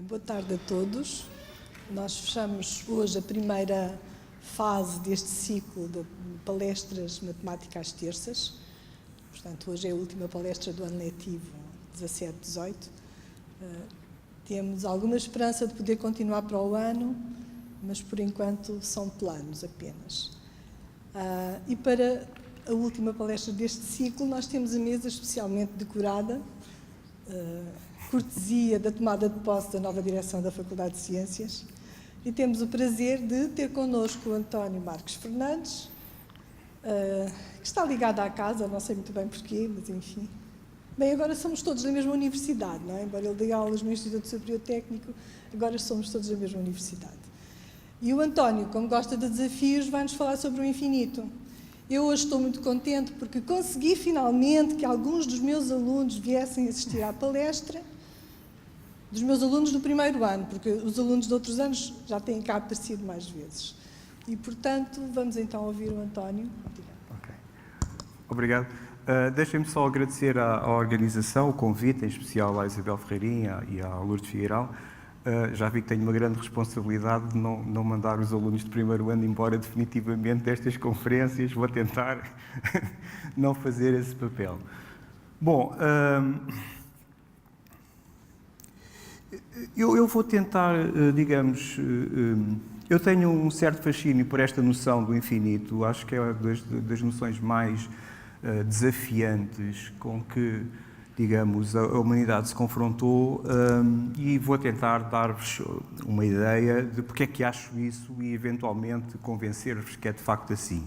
Boa tarde a todos. Nós fechamos hoje a primeira fase deste ciclo de palestras Matemática às terças. Portanto, hoje é a última palestra do ano letivo 17-18. Temos alguma esperança de poder continuar para o ano, mas por enquanto são planos apenas. E para a última palestra deste ciclo, nós temos a mesa especialmente decorada, cortesia da tomada de posse da nova direção da Faculdade de Ciências, e temos o prazer de ter connosco o António Marques Fernandes, que está ligado à casa, não sei muito bem porquê, mas enfim. Bem, agora somos todos da mesma universidade, não é? Embora ele dê aulas no Instituto Superior Técnico, agora somos todos da mesma universidade. E o António, como gosta de desafios, vai-nos falar sobre o infinito. Eu hoje estou muito contente porque consegui finalmente que alguns dos meus alunos viessem assistir à palestra, dos meus alunos do primeiro ano, porque os alunos de outros anos já têm cá aparecido mais vezes. E, portanto, vamos então ouvir o António. Ok. Obrigado. Deixem-me só agradecer à organização, o convite, em especial à Isabel Ferreirinha e à Lourdes Figueiral. Já vi que tenho uma grande responsabilidade de não mandar os alunos de primeiro ano embora definitivamente destas conferências. Vou tentar não fazer esse papel. Bom, eu vou tentar, digamos, eu tenho um certo fascínio por esta noção do infinito. Acho que é das noções mais desafiantes com que, digamos, a humanidade se confrontou, e vou tentar dar-vos uma ideia de porque é que acho isso e, eventualmente, convencer-vos que é de facto assim.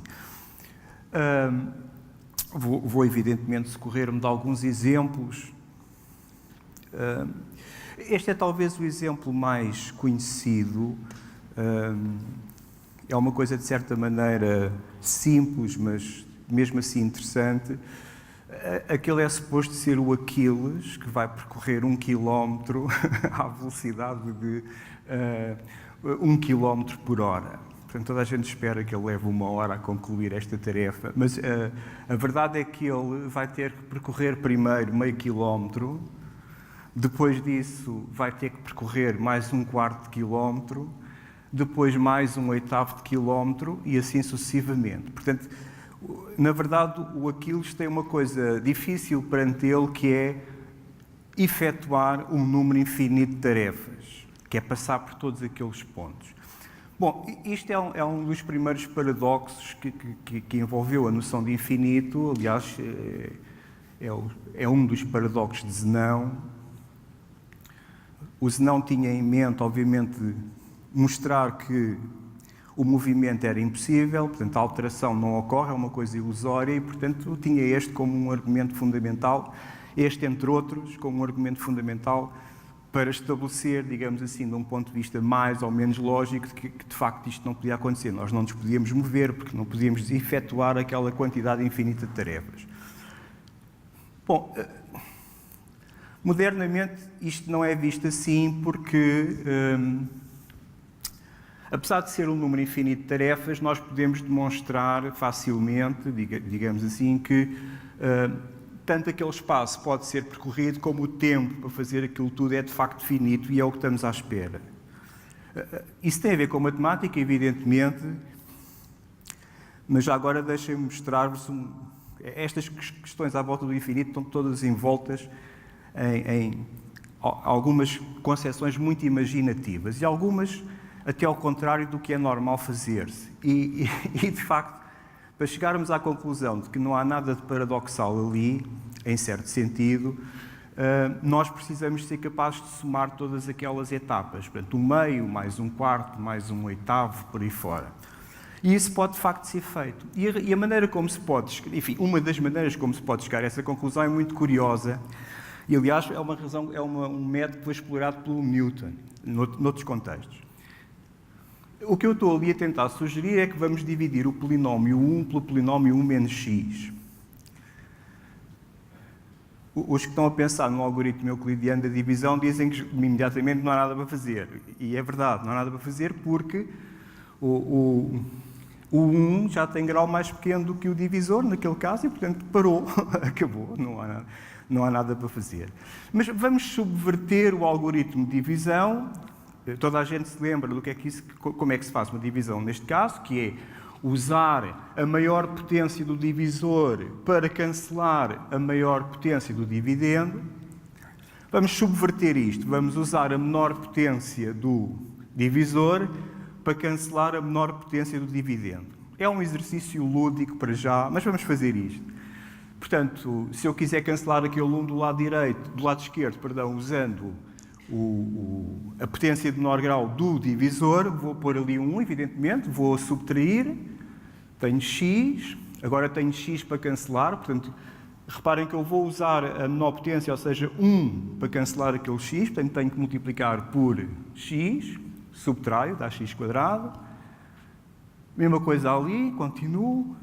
Vou evidentemente, socorrer-me de alguns exemplos. Este é talvez o exemplo mais conhecido. É uma coisa, de certa maneira, simples, mas mesmo assim interessante. Aquele é suposto ser o Aquiles, que vai percorrer 1 km à velocidade de 1 km por hora. Portanto, toda a gente espera que ele leve 1 hora a concluir esta tarefa, mas a verdade é que ele vai ter que percorrer primeiro meio quilómetro, depois disso vai ter que percorrer mais 1/4 de quilómetro, depois mais 1/8 de quilómetro e assim sucessivamente. Portanto, na verdade, o Aquiles tem uma coisa difícil perante ele, que é efetuar um número infinito de tarefas, que é passar por todos aqueles pontos. Bom, isto é um dos primeiros paradoxos que envolveu a noção de infinito. Aliás, é um dos paradoxos de Zenão. O Zenão tinha em mente, obviamente, mostrar que o movimento era impossível, portanto a alteração não ocorre, é uma coisa ilusória e, portanto, tinha este como um argumento fundamental, este, entre outros, como um argumento fundamental para estabelecer, digamos assim, de um ponto de vista mais ou menos lógico, que de facto isto não podia acontecer. Nós não nos podíamos mover porque não podíamos efetuar aquela quantidade infinita de tarefas. Bom, modernamente isto não é visto assim porque, apesar de ser um número infinito de tarefas, nós podemos demonstrar facilmente, digamos assim, que tanto aquele espaço pode ser percorrido como o tempo para fazer aquilo tudo é de facto finito e é o que estamos à espera. Isso tem a ver com matemática, evidentemente, mas já agora deixem-me mostrar-vos estas questões à volta do infinito estão todas envoltas em algumas concepções muito imaginativas e algumas até ao contrário do que é normal fazer-se. E, de facto, para chegarmos à conclusão de que não há nada de paradoxal ali, em certo sentido, nós precisamos ser capazes de somar todas aquelas etapas. Portanto, o meio, mais 1/4, mais 1/8, por aí fora. E isso pode, de facto, ser feito. E a maneira como se pode... Enfim, uma das maneiras como se pode chegar a essa conclusão é muito curiosa. E, aliás, é um método que foi explorado pelo Newton, noutros contextos. O que eu estou ali a tentar sugerir é que vamos dividir o polinómio 1 pelo polinómio 1 menos x. Os que estão a pensar no algoritmo euclidiano da divisão dizem que imediatamente não há nada para fazer. E é verdade, não há nada para fazer porque o 1 já tem grau mais pequeno do que o divisor, naquele caso, e portanto parou, acabou, não há nada. Não há nada para fazer. Mas vamos subverter o algoritmo de divisão. Toda a gente se lembra do que é que isso, como é que se faz uma divisão neste caso, que é usar a maior potência do divisor para cancelar a maior potência do dividendo. Vamos subverter isto. Vamos usar a menor potência do divisor para cancelar a menor potência do dividendo. É um exercício lúdico para já, mas vamos fazer isto. Portanto, se eu quiser cancelar aquele 1 do lado esquerdo, usando a potência de menor grau do divisor, vou pôr ali um 1, evidentemente, vou subtrair, tenho x, agora tenho x para cancelar, portanto, reparem que eu vou usar a menor potência, ou seja, 1 para cancelar aquele x, portanto, tenho que multiplicar por x, subtraio, dá x². Mesma coisa ali, continuo.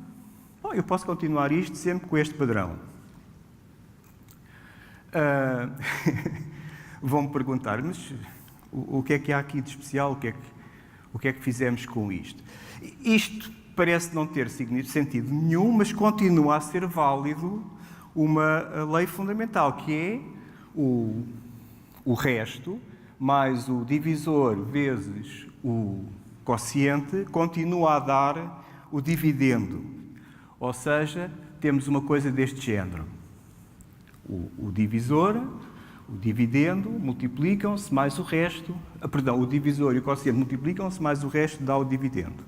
Bom, eu posso continuar isto sempre com este padrão. Vão-me perguntar, mas o que é que há aqui de especial? O que é que fizemos com isto? Isto parece não ter sentido nenhum, mas continua a ser válido uma lei fundamental, que é o resto mais o divisor vezes o quociente continua a dar o dividendo. Ou seja, temos uma coisa deste género. O divisor, o dividendo, multiplicam-se mais o resto... o divisor e o quociente multiplicam-se mais o resto dá o dividendo.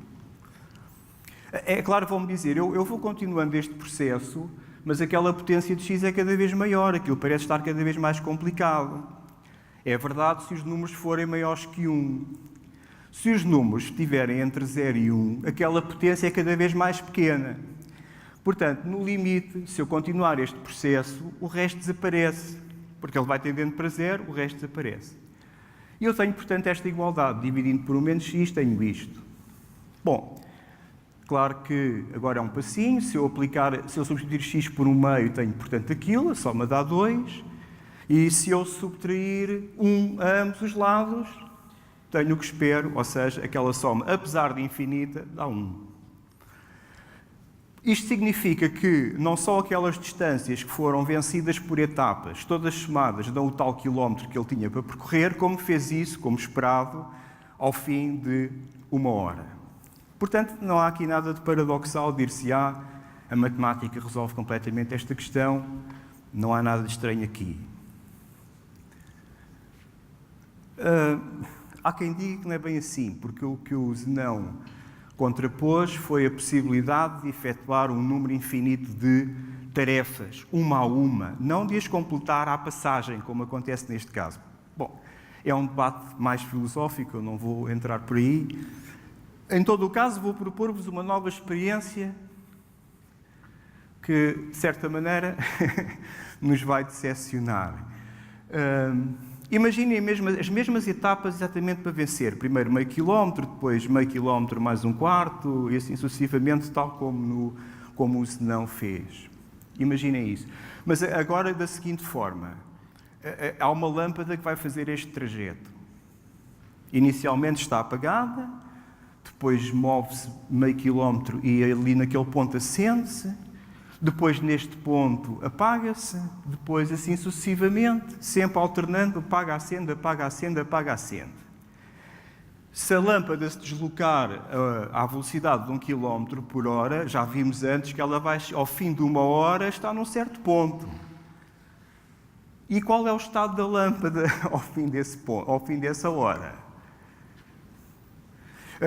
É claro, vão-me dizer, eu vou continuando este processo, mas aquela potência de x é cada vez maior, aquilo parece estar cada vez mais complicado. É verdade se os números forem maiores que 1. Se os números estiverem entre 0 e 1, aquela potência é cada vez mais pequena. Portanto, no limite, se eu continuar este processo, o resto desaparece, porque ele vai tendendo para 0, o resto desaparece. E eu tenho, portanto, esta igualdade. Dividindo por 1 menos x, tenho isto. Bom, claro que agora é um passinho. Se eu substituir x por 1 meio, tenho, portanto, aquilo. A soma dá 2. E se eu subtrair 1 a ambos os lados, tenho o que espero, ou seja, aquela soma, apesar de infinita, dá 1. Isto significa que não só aquelas distâncias que foram vencidas por etapas, todas somadas, dão o tal quilómetro que ele tinha para percorrer, como fez isso, como esperado, ao fim de 1 hora. Portanto, não há aqui nada de paradoxal, dir-se-á, a matemática resolve completamente esta questão, não há nada de estranho aqui. Há quem diga que não é bem assim, porque o que o Zenão contrapôs foi a possibilidade de efetuar um número infinito de tarefas, uma a uma, não de as completar à passagem, como acontece neste caso. Bom, é um debate mais filosófico, eu não vou entrar por aí. Em todo o caso, vou propor-vos uma nova experiência que, de certa maneira, nos vai decepcionar. Imaginem as mesmas etapas exatamente para vencer. Primeiro meio quilómetro, depois meio quilómetro mais 1/4, e assim sucessivamente, tal como o Zenão fez. Imaginem isso. Mas agora da seguinte forma. Há uma lâmpada que vai fazer este trajeto. Inicialmente está apagada, depois move-se meio quilómetro e ali naquele ponto acende-se. Depois, neste ponto, apaga-se, depois, assim sucessivamente, sempre alternando, apaga, acende, apaga, acende, apaga, acende. Se a lâmpada se deslocar à velocidade de 1 km por hora, já vimos antes que ela vai, ao fim de 1 hora, estar num certo ponto. E qual é o estado da lâmpada ao fim dessa hora?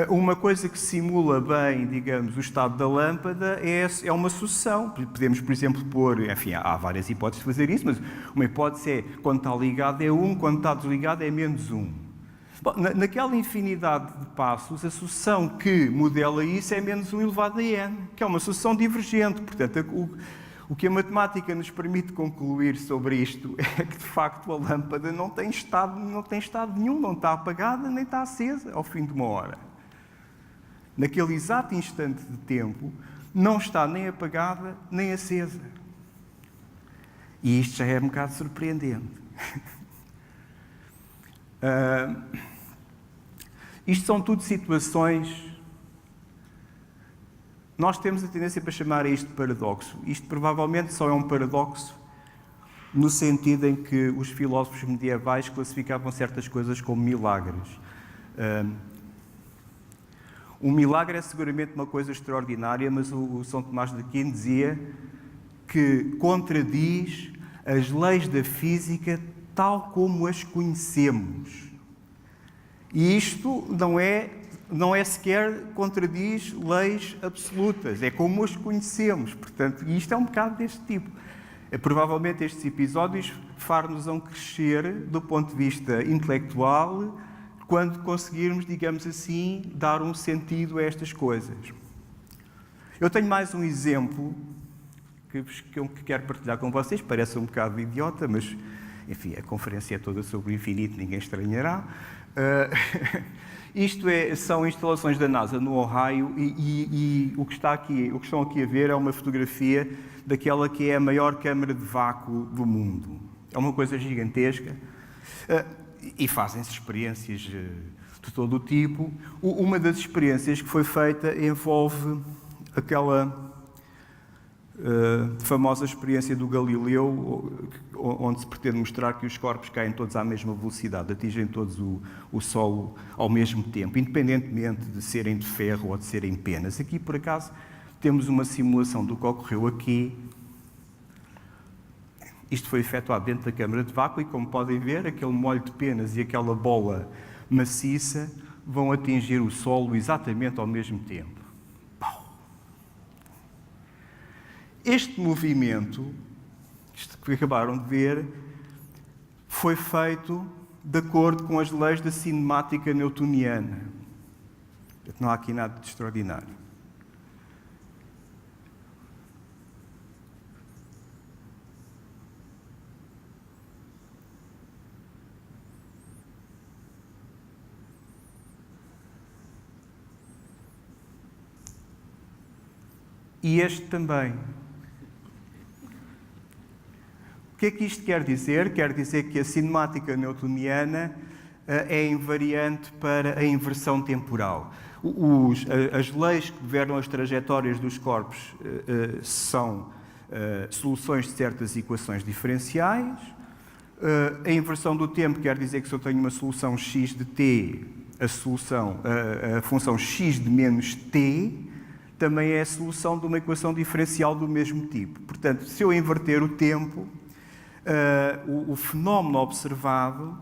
Uma coisa que simula bem, digamos, o estado da lâmpada é uma sucessão. Podemos, por exemplo, pôr... Enfim, há várias hipóteses de fazer isso, mas uma hipótese é, quando está ligado é 1, quando está desligado é menos 1. Bom, naquela infinidade de passos, a sucessão que modela isso é menos 1 elevado a n, que é uma sucessão divergente. Portanto, o que a matemática nos permite concluir sobre isto é que, de facto, a lâmpada não tem estado nenhum, não está apagada nem está acesa ao fim de 1 hora. Naquele exato instante de tempo, não está nem apagada nem acesa. E isto já é um bocado surpreendente. Isto são tudo situações... Nós temos a tendência para chamar isto de paradoxo. Isto provavelmente só é um paradoxo no sentido em que os filósofos medievais classificavam certas coisas como milagres. Um milagre é seguramente uma coisa extraordinária, mas o São Tomás de Aquino dizia que contradiz as leis da física tal como as conhecemos. E isto não é sequer contradiz leis absolutas, é como as conhecemos. Portanto, isto é um bocado deste tipo. Provavelmente estes episódios far-nos-ão crescer do ponto de vista intelectual quando conseguirmos, digamos assim, dar um sentido a estas coisas. Eu tenho mais um exemplo que quero partilhar com vocês. Parece um bocado idiota, mas, enfim, a conferência é toda sobre o infinito, ninguém estranhará. São instalações da NASA no Ohio e o que estão aqui a ver é uma fotografia daquela que é a maior câmara de vácuo do mundo. É uma coisa gigantesca e fazem-se experiências de todo o tipo. Uma das experiências que foi feita envolve aquela famosa experiência do Galileu, onde se pretende mostrar que os corpos caem todos à mesma velocidade, atingem todos o solo ao mesmo tempo, independentemente de serem de ferro ou de serem penas. Aqui, por acaso, temos uma simulação do que ocorreu aqui. Isto foi efetuado dentro da câmara de vácuo e, como podem ver, aquele molho de penas e aquela bola maciça vão atingir o solo exatamente ao mesmo tempo. Este movimento, isto que acabaram de ver, foi feito de acordo com as leis da cinemática newtoniana. Não há aqui nada de extraordinário. E este também. O que é que isto quer dizer? Quer dizer que a cinemática newtoniana é invariante para a inversão temporal. As leis que governam as trajetórias dos corpos são soluções de certas equações diferenciais. A inversão do tempo quer dizer que se eu tenho uma solução x de t, a função x de menos t também é a solução de uma equação diferencial do mesmo tipo. Portanto, se eu inverter o tempo, o fenómeno observado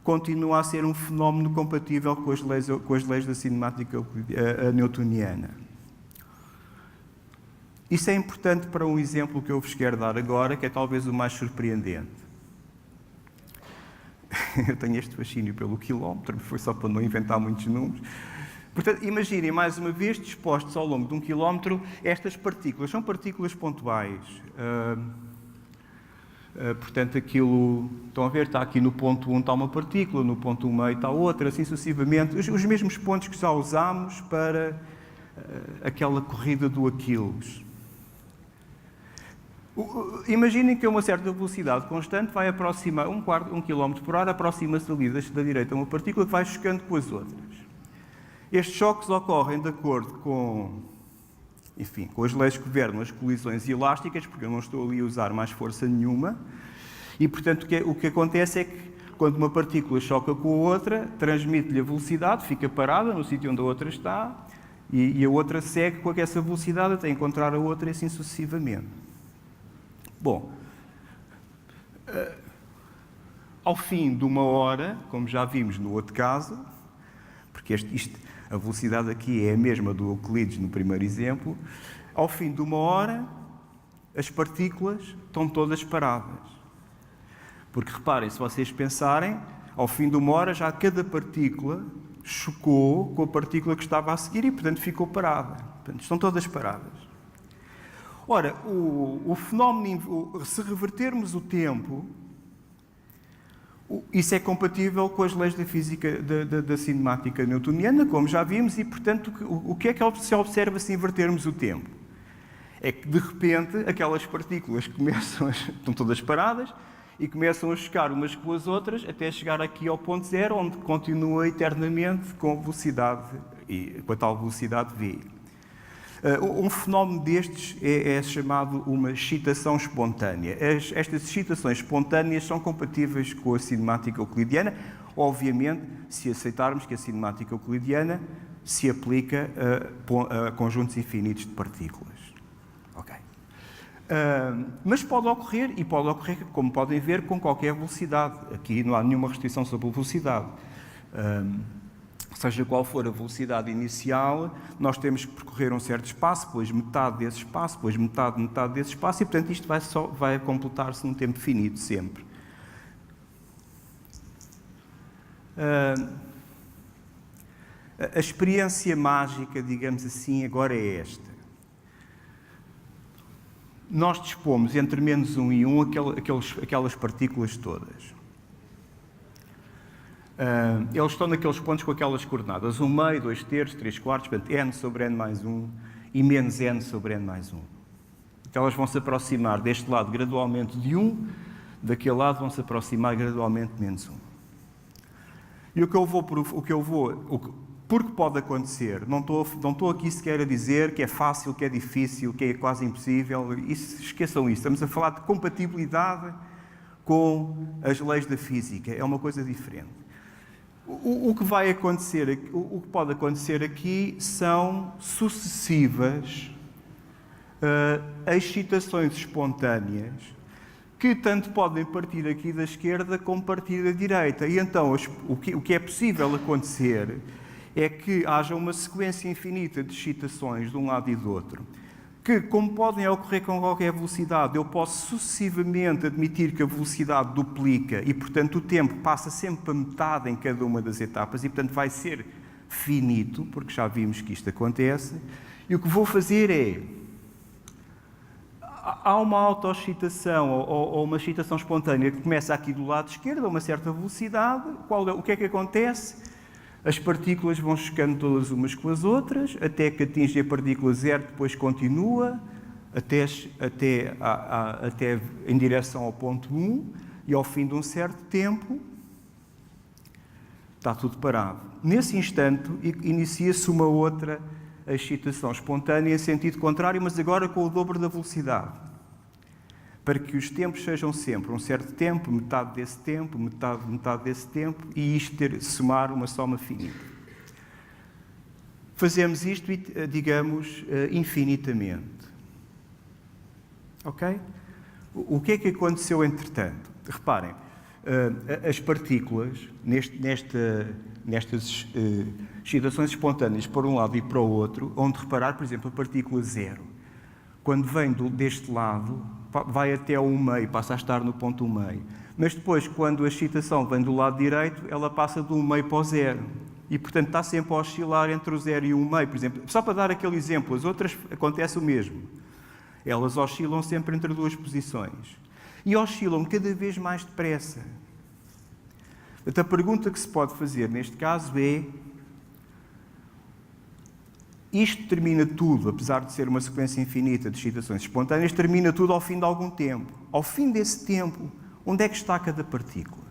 continua a ser um fenómeno compatível com as leis da cinemática newtoniana. Isso é importante para um exemplo que eu vos quero dar agora, que é talvez o mais surpreendente. Eu tenho este fascínio pelo quilómetro, foi só para não inventar muitos números. Portanto, imaginem, mais uma vez, dispostos ao longo de 1 quilómetro, estas partículas. São partículas pontuais. Portanto, aquilo, estão a ver, está aqui no ponto 1 está uma partícula, no ponto 1 meio está outra, assim sucessivamente. Os mesmos pontos que já usámos para aquela corrida do Aquiles. Imaginem que a uma certa velocidade constante vai aproximar 1 km por hora, aproxima-se ali da direita uma partícula que vai chocando com as outras. Estes choques ocorrem de acordo com as leis que governam as colisões elásticas, porque eu não estou ali a usar mais força nenhuma, e, portanto, o que acontece é que, quando uma partícula choca com a outra, transmite-lhe a velocidade, fica parada no sítio onde a outra está, e a outra segue com essa velocidade até encontrar a outra e assim sucessivamente. Bom, ao fim de 1 hora, como já vimos no outro caso, porque a velocidade aqui é a mesma do Euclides no primeiro exemplo, ao fim de 1 hora, as partículas estão todas paradas. Porque, reparem, se vocês pensarem, ao fim de 1 hora já cada partícula chocou com a partícula que estava a seguir e, portanto, ficou parada. Portanto, estão todas paradas. Ora, o fenómeno, se revertermos o tempo, isso é compatível com as leis da física da cinemática newtoniana, como já vimos, e, portanto, o que é que se observa se invertermos o tempo? É que, de repente, aquelas partículas estão todas paradas e começam a chocar umas com as outras até chegar aqui ao ponto zero, onde continua eternamente com a tal velocidade v. Um fenómeno destes é chamado uma excitação espontânea. Estas excitações espontâneas são compatíveis com a cinemática euclidiana, obviamente, se aceitarmos que a cinemática euclidiana se aplica a conjuntos infinitos de partículas. Ok. Mas pode ocorrer, como podem ver, com qualquer velocidade. Aqui não há nenhuma restrição sobre a velocidade. Seja qual for a velocidade inicial, nós temos que percorrer um certo espaço, depois metade desse espaço, depois metade desse espaço, e, portanto, isto vai completar-se num tempo finito, sempre. A experiência mágica, digamos assim, agora é esta. Nós dispomos entre menos 1 e 1 aquelas partículas todas. Eles estão naqueles pontos com aquelas coordenadas, 1/2, 2/3, 3/4, portanto, n sobre n mais 1 e menos n sobre n mais 1. Então, elas vão se aproximar deste lado gradualmente de 1, daquele lado vão se aproximar gradualmente de menos 1. E porque pode acontecer, não estou aqui sequer a dizer que é fácil, que é difícil, que é quase impossível, esqueçam isso, estamos a falar de compatibilidade com as leis da física, é uma coisa diferente. O que pode acontecer aqui são sucessivas excitações espontâneas que tanto podem partir aqui da esquerda como partir da direita. E então o que é possível acontecer é que haja uma sequência infinita de excitações de um lado e do outro, que, como podem ocorrer com qualquer velocidade, eu posso sucessivamente admitir que a velocidade duplica e, portanto, o tempo passa sempre para metade em cada uma das etapas e, portanto, vai ser finito, porque já vimos que isto acontece. E o que vou fazer é... Há uma autoexcitação ou uma excitação espontânea que começa aqui do lado esquerdo, a uma certa velocidade. O que é que acontece? As partículas vão chocando todas umas com as outras, até que atinge a partícula zero, depois continua, até em direção ao ponto 1, e ao fim de um certo tempo, está tudo parado. Nesse instante, inicia-se uma outra excitação espontânea em sentido contrário, mas agora com o dobro da velocidade. Para que os tempos sejam sempre um certo tempo, metade desse tempo, metade desse tempo, e isto somar uma soma finita. Fazemos isto, digamos, infinitamente. Ok? O que é que aconteceu entretanto? Reparem, as partículas, nestas excitações espontâneas, por um lado e para o outro, onde reparar, por exemplo, a partícula zero, quando vem deste lado, vai até o meio, passa a estar no ponto 1/2. Mas depois, quando a excitação vem do lado direito, ela passa do 1/2 para o zero. E, portanto, está sempre a oscilar entre o 0 e o 1/2. Por exemplo, só para dar aquele exemplo, as outras acontece o mesmo. Elas oscilam sempre entre duas posições. E oscilam cada vez mais depressa. Portanto, a pergunta que se pode fazer neste caso é: isto termina tudo, apesar de ser uma sequência infinita de excitações espontâneas, termina tudo ao fim de algum tempo. Ao fim desse tempo, onde é que está cada partícula?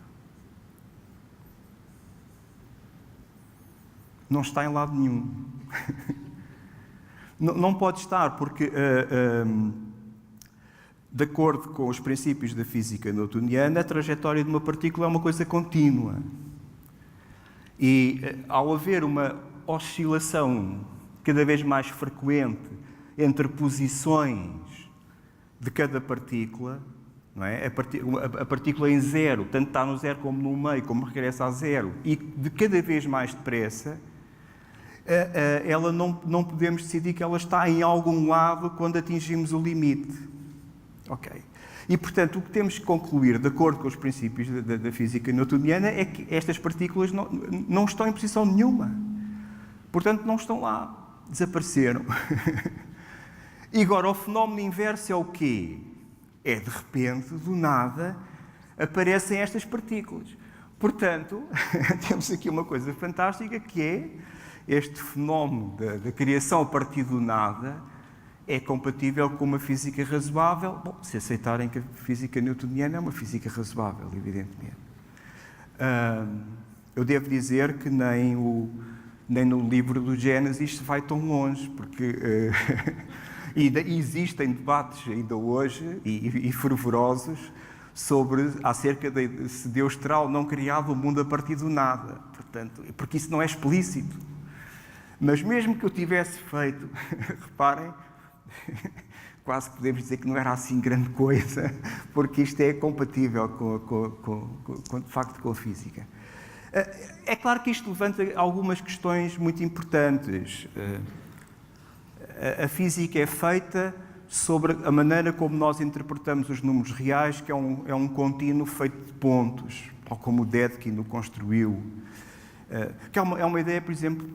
Não está em lado nenhum. Não pode estar, porque, de acordo com os princípios da física newtoniana, a trajetória de uma partícula é uma coisa contínua. E, ao haver uma oscilação cada vez mais frequente entre posições de cada partícula, não é? A partícula em zero, tanto está no zero como no meio, como regressa a zero, e de cada vez mais depressa, ela não podemos decidir que ela está em algum lado quando atingimos o limite. Ok. E, portanto, o que temos que concluir, de acordo com os princípios da física newtoniana, é que estas partículas não estão em posição nenhuma. Portanto, não estão lá. Desapareceram. E agora, o fenómeno inverso é o quê? É, de repente, do nada, aparecem estas partículas. Portanto, temos aqui uma coisa fantástica, que é este fenómeno da criação a partir do nada é compatível com uma física razoável. Bom, se aceitarem que a física newtoniana é uma física razoável, evidentemente. Eu devo dizer que nem nem no livro do Gênesis se vai tão longe, porque e existem debates ainda hoje e fervorosos acerca de se Deus terá ou não criado o mundo a partir do nada. Portanto, porque isso não é explícito. Mas mesmo que eu tivesse feito, reparem, quase que podemos dizer que não era assim grande coisa, porque isto é compatível de facto com a física. É claro que isto levanta algumas questões muito importantes. A física é feita sobre a maneira como nós interpretamos os números reais, que é um contínuo feito de pontos, tal como o Dedekind o construiu. Que é uma ideia, por exemplo,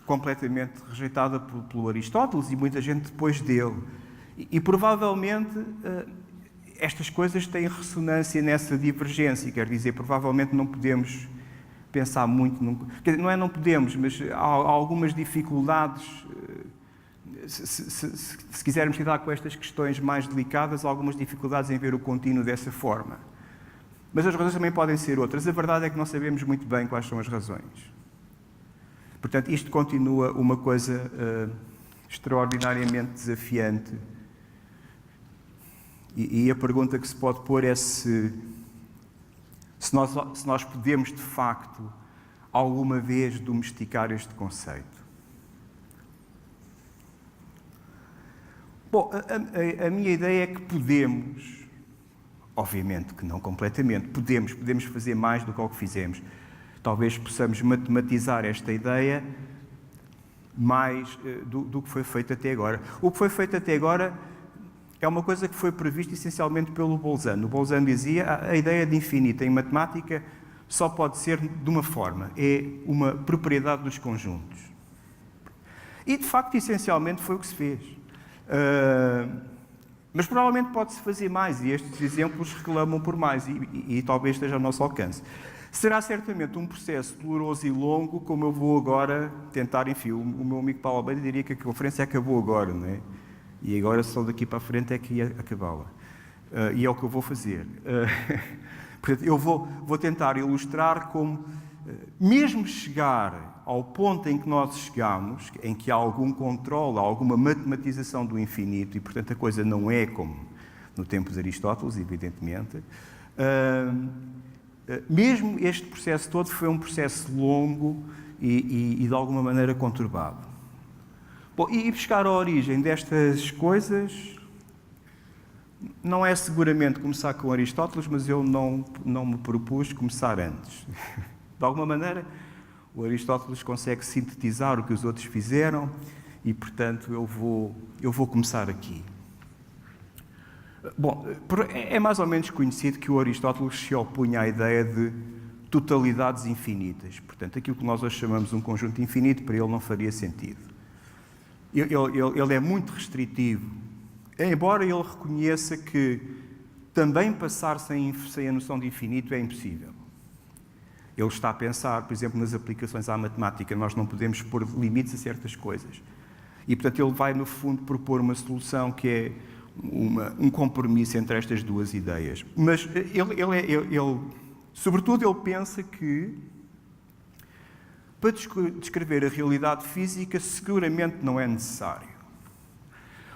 completamente rejeitada pelo Aristóteles e muita gente depois dele. E provavelmente estas coisas têm ressonância nessa divergência, quer dizer, provavelmente não podemos pensar muito, não podemos, mas há algumas dificuldades, se quisermos lidar com estas questões mais delicadas, há algumas dificuldades em ver o contínuo dessa forma. Mas as razões também podem ser outras. A verdade é que não sabemos muito bem quais são as razões. Portanto, isto continua uma coisa extraordinariamente desafiante. E a pergunta que se pode pôr é se nós podemos, de facto, alguma vez domesticar este conceito. Bom, a minha ideia é que podemos, obviamente que não completamente, podemos fazer mais do que o que fizemos. Talvez possamos matematizar esta ideia mais do que foi feito até agora. O que foi feito até agora é uma coisa que foi prevista essencialmente pelo Bolzano. O Bolzano dizia a ideia de infinito em matemática só pode ser de uma forma, é uma propriedade dos conjuntos. E, de facto, essencialmente foi o que se fez. Mas provavelmente pode-se fazer mais, e estes exemplos reclamam por mais, e talvez esteja ao nosso alcance. Será certamente um processo doloroso e longo, como eu vou agora tentar, enfim, o meu amigo Paulo Almeida diria que a conferência acabou agora, não é? E agora só daqui para a frente é que ia acabá-la. E é o que eu vou fazer. Portanto, eu vou tentar ilustrar como, mesmo chegar ao ponto em que nós chegamos, em que há algum controle, há alguma matematização do infinito, e portanto a coisa não é como no tempo de Aristóteles, evidentemente, mesmo este processo todo foi um processo longo e de alguma maneira conturbado. Bom, e buscar a origem destas coisas não é seguramente começar com Aristóteles, mas eu não me propus começar antes. De alguma maneira, o Aristóteles consegue sintetizar o que os outros fizeram e, portanto, eu vou começar aqui. Bom, é mais ou menos conhecido que o Aristóteles se opunha à ideia de totalidades infinitas. Portanto, aquilo que nós hoje chamamos um conjunto infinito, para ele não faria sentido. Ele é muito restritivo, embora ele reconheça que também passar sem a noção de infinito é impossível. Ele está a pensar, por exemplo, nas aplicações à matemática. Nós não podemos pôr limites a certas coisas. E, portanto, ele vai, no fundo, propor uma solução que é um compromisso entre estas duas ideias. Mas, sobretudo, ele pensa que, para descrever a realidade física, seguramente não é necessário.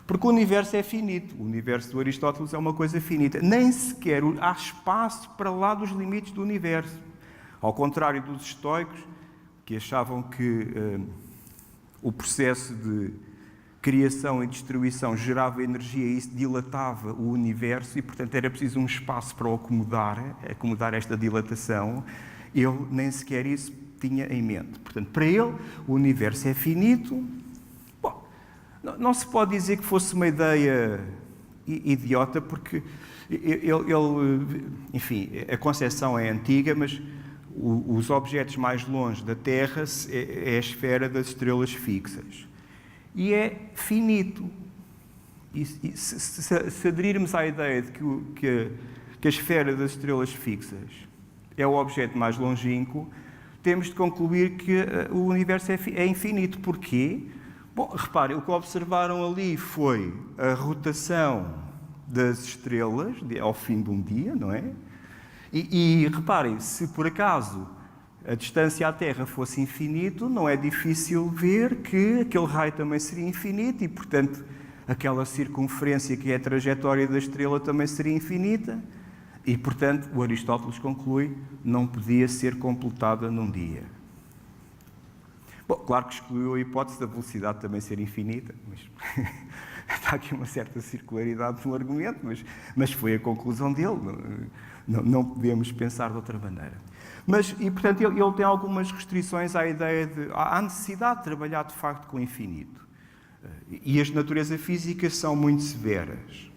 Porque o universo é finito. O universo do Aristóteles é uma coisa finita. Nem sequer há espaço para lá dos limites do universo. Ao contrário dos estoicos, que achavam que o processo de criação e destruição gerava energia e isso dilatava o universo e, portanto, era preciso um espaço para o acomodar esta dilatação, ele nem sequer isso tinha em mente. Portanto, para ele, o universo é finito. Bom, não se pode dizer que fosse uma ideia idiota, porque enfim, a concepção é antiga, mas os objetos mais longe da Terra é a esfera das estrelas fixas. E é finito. E se aderirmos à ideia de que a esfera das estrelas fixas é o objeto mais longínquo, temos de concluir que o universo é infinito. Porquê? Bom, reparem, o que observaram ali foi a rotação das estrelas ao fim de um dia, não é? E reparem, se por acaso a distância à Terra fosse infinito, não é difícil ver que aquele raio também seria infinito e, portanto, aquela circunferência que é a trajetória da estrela também seria infinita e, portanto, o Aristóteles conclui, não podia ser completada num dia. Bom, claro que excluiu a hipótese da velocidade também ser infinita, mas está aqui uma certa circularidade no argumento, mas foi a conclusão dele, não podemos pensar de outra maneira. E portanto, ele tem algumas restrições à ideia à necessidade de trabalhar de facto com o infinito. E as naturezas físicas são muito severas.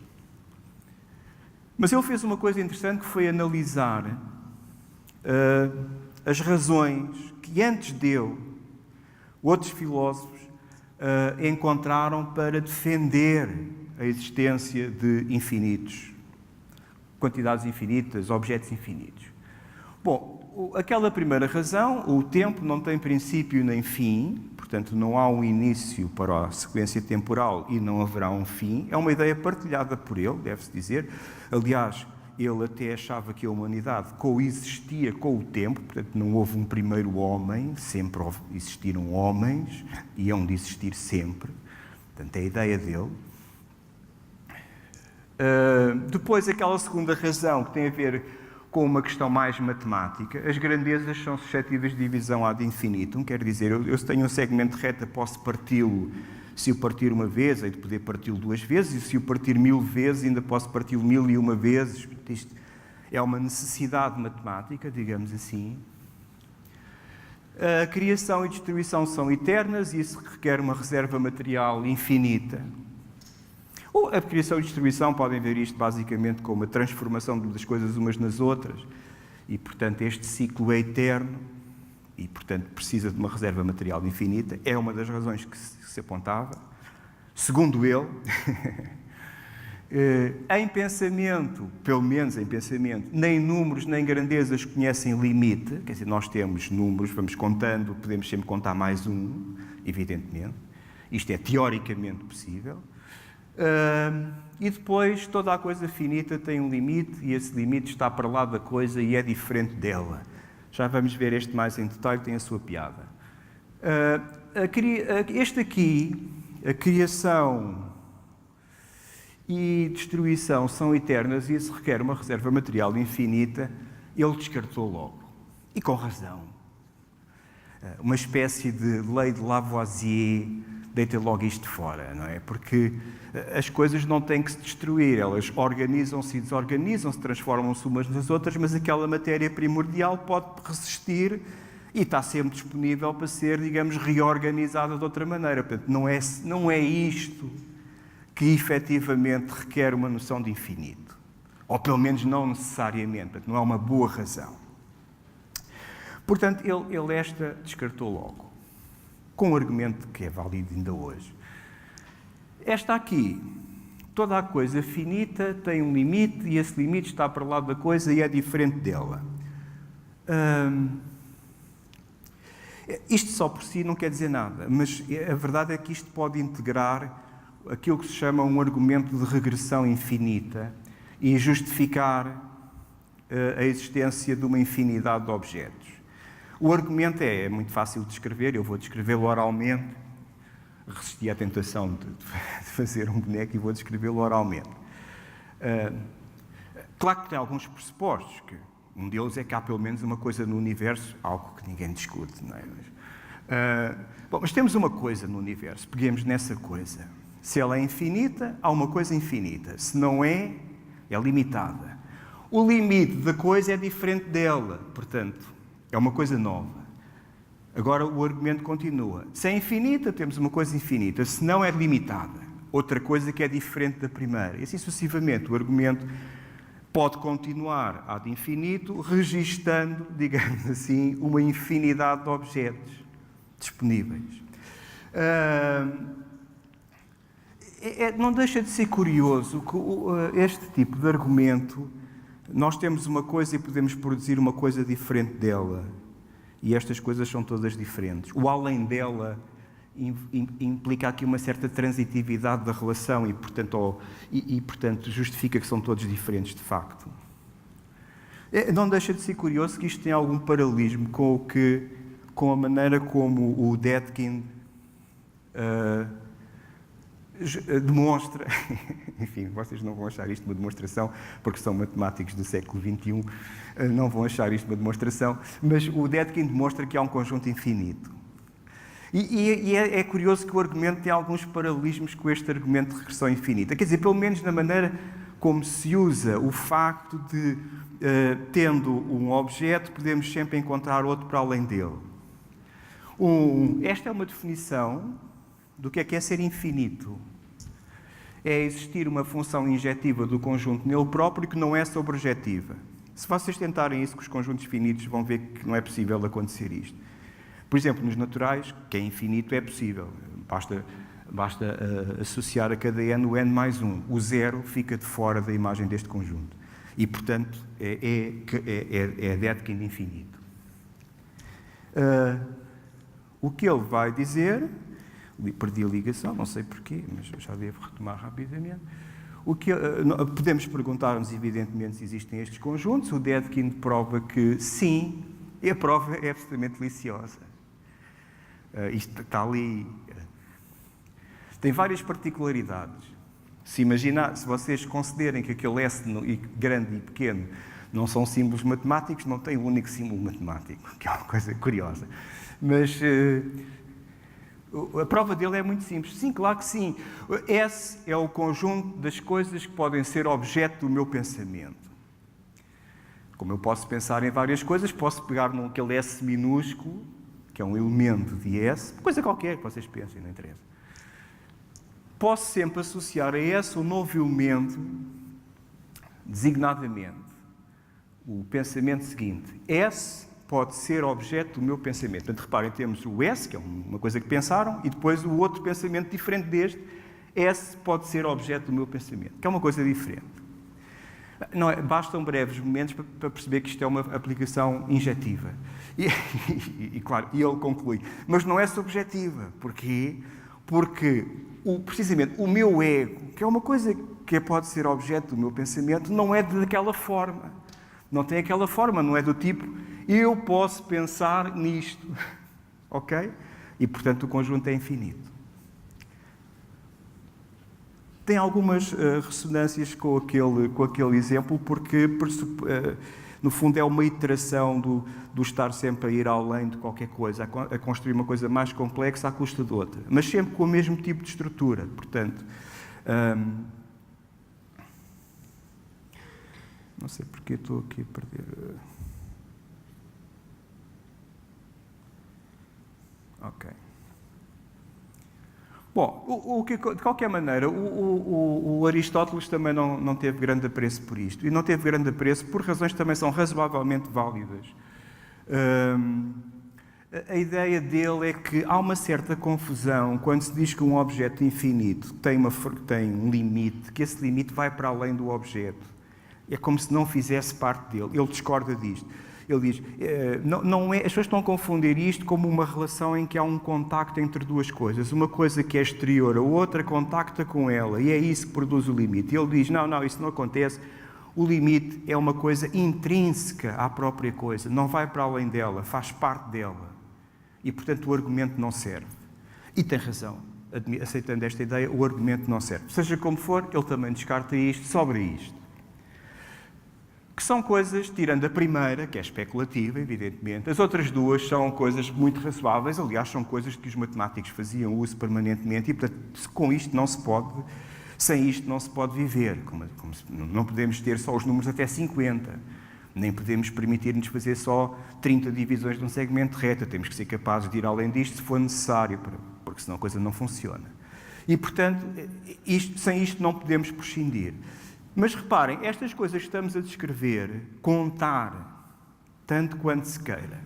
Mas ele fez uma coisa interessante que foi analisar as razões que antes dele outros filósofos encontraram para defender a existência de infinitos, quantidades infinitas, objetos infinitos. Bom, aquela primeira razão, o tempo não tem princípio nem fim, portanto não há um início para a sequência temporal e não haverá um fim, é uma ideia partilhada por ele, deve-se dizer. Aliás, ele até achava que a humanidade coexistia com o tempo, portanto não houve um primeiro homem, sempre existiram homens e hão de existir sempre. Portanto, é a ideia dele. Depois, aquela segunda razão que tem a ver com uma questão mais matemática, as grandezas são suscetíveis de divisão ad infinitum, quer dizer, eu se tenho um segmento de reta posso parti-lo. Se o partir uma vez, hei de poder parti-lo 2 vezes, e se o partir 1000 vezes, ainda posso parti-lo 1001 vezes. Isto é uma necessidade matemática, digamos assim. A criação e destruição são eternas e isso requer uma reserva material infinita. Ou a criação e destruição podem ver isto basicamente como a transformação das coisas umas nas outras, e, portanto, este ciclo é eterno. E, portanto, precisa de uma reserva material infinita. É uma das razões que se apontava. Segundo ele, em pensamento, pelo menos em pensamento, nem números nem grandezas conhecem limite. Quer dizer, nós temos números, vamos contando, podemos sempre contar mais um, evidentemente. Isto é teoricamente possível. E depois, toda a coisa finita tem um limite e esse limite está para lá da coisa e é diferente dela. Já vamos ver este mais em detalhe, tem a sua piada. Este aqui, a criação e destruição são eternas e isso requer uma reserva material infinita, ele descartou logo. E com razão. Uma espécie de lei de Lavoisier deita logo isto fora, não é? Porque as coisas não têm que se destruir, elas organizam-se e desorganizam-se, transformam-se umas nas outras, mas aquela matéria primordial pode resistir e está sempre disponível para ser, digamos, reorganizada de outra maneira. Portanto, não é isto que efetivamente requer uma noção de infinito. Ou pelo menos não necessariamente, portanto, não é uma boa razão. Portanto, ele esta descartou logo, com um argumento que é válido ainda hoje. Esta aqui, toda a coisa finita tem um limite e esse limite está para lá da coisa e é diferente dela. Isto só por si não quer dizer nada, mas a verdade é que isto pode integrar aquilo que se chama um argumento de regressão infinita e justificar a existência de uma infinidade de objetos. O argumento é muito fácil de descrever, eu vou descrevê-lo oralmente. Resisti à tentação de fazer um boneco e vou descrevê-lo oralmente. Claro que tem alguns pressupostos, que um deles é que há pelo menos uma coisa no universo, algo que ninguém discute, não é? Mas temos uma coisa no universo, peguemos nessa coisa. Se ela é infinita, há uma coisa infinita. Se não é, é limitada. O limite da coisa é diferente dela, portanto, é uma coisa nova. Agora o argumento continua. Se é infinita, temos uma coisa infinita. Se não, é limitada. Outra coisa que é diferente da primeira. E assim sucessivamente. O argumento pode continuar ad infinito, registando, digamos assim, uma infinidade de objetos disponíveis. Não deixa de ser curioso que este tipo de argumento, nós temos uma coisa e podemos produzir uma coisa diferente dela. E estas coisas são todas diferentes. O além dela implica aqui uma certa transitividade da relação e, portanto, justifica que são todos diferentes, de facto. Não deixa de ser curioso que isto tem algum paralelismo com a maneira como o Dedekind demonstra, enfim, vocês não vão achar isto uma demonstração, porque são matemáticos do século XXI, não vão achar isto uma demonstração, mas o Dedekind demonstra que há um conjunto infinito. E é curioso que o argumento tem alguns paralelismos com este argumento de regressão infinita. Quer dizer, pelo menos na maneira como se usa o facto de, tendo um objeto, podemos sempre encontrar outro para além dele. Esta é uma definição do que é ser infinito. É existir uma função injetiva do conjunto nele próprio que não é sobrejetiva. Se vocês tentarem isso com os conjuntos finitos, vão ver que não é possível acontecer isto. Por exemplo, nos naturais, que é infinito, é possível. Basta associar a cada n o n mais 1. O zero fica de fora da imagem deste conjunto. E, portanto, é Dedekind infinito. O que ele vai dizer... Perdi a ligação, não sei porquê, mas já devo retomar rapidamente. Podemos perguntar-nos, evidentemente, se existem estes conjuntos. O Dedekind prova que sim, e a prova é absolutamente deliciosa. Isto está ali. Tem várias particularidades. Se vocês considerem que aquele S grande e pequeno não são símbolos matemáticos, não tem um único símbolo matemático, que é uma coisa curiosa. Mas a prova dele é muito simples. Sim, claro que sim. S é o conjunto das coisas que podem ser objeto do meu pensamento. Como eu posso pensar em várias coisas, posso pegar naquele S minúsculo, que é um elemento de S, coisa qualquer que vocês pensem, não interessa. Posso sempre associar a S um novo elemento, designadamente, o pensamento seguinte. S pode ser objeto do meu pensamento. Portanto, reparem, temos o S, que é uma coisa que pensaram, e depois o outro pensamento diferente deste. S pode ser objeto do meu pensamento, que é uma coisa diferente. Não, bastam breves momentos para perceber que isto é uma aplicação injetiva. E claro, ele conclui, mas não é subjetiva. Porquê? Porque, precisamente, o meu ego, que é uma coisa que pode ser objeto do meu pensamento, não é daquela forma. Não tem aquela forma, não é do tipo, eu posso pensar nisto. Ok? E, portanto, o conjunto é infinito. Tem algumas ressonâncias com aquele exemplo, porque, no fundo, é uma iteração do estar sempre a ir além de qualquer coisa, a construir uma coisa mais complexa à custa de outra, mas sempre com o mesmo tipo de estrutura. Portanto, não sei porque estou aqui a perder. Ok. Bom, de qualquer maneira, o Aristóteles também não teve grande apreço por isto. E não teve grande apreço por razões que também são razoavelmente válidas. A ideia dele é que há uma certa confusão quando se diz que um objeto infinito tem um limite, que esse limite vai para além do objeto. É como se não fizesse parte dele. Ele discorda disto. Ele diz, as pessoas estão a confundir isto como uma relação em que há um contacto entre duas coisas. Uma coisa que é exterior, a outra contacta com ela, e é isso que produz o limite. E ele diz, não, isso não acontece. O limite é uma coisa intrínseca à própria coisa, não vai para além dela, faz parte dela. E, portanto, o argumento não serve. E tem razão. Aceitando esta ideia, o argumento não serve. Seja como for, ele também descarta isto, sobra isto. Que são coisas, tirando a primeira, que é especulativa, evidentemente. As outras duas são coisas muito razoáveis, aliás, são coisas que os matemáticos faziam uso permanentemente e, portanto, sem isto não se pode viver. Não podemos ter só os números até 50, nem podemos permitir-nos fazer só 30 divisões de um segmento de reta. Temos que ser capazes de ir além disto se for necessário, porque senão a coisa não funciona. E, portanto, sem isto não podemos prescindir. Mas reparem, estas coisas que estamos a descrever, contar tanto quanto se queira,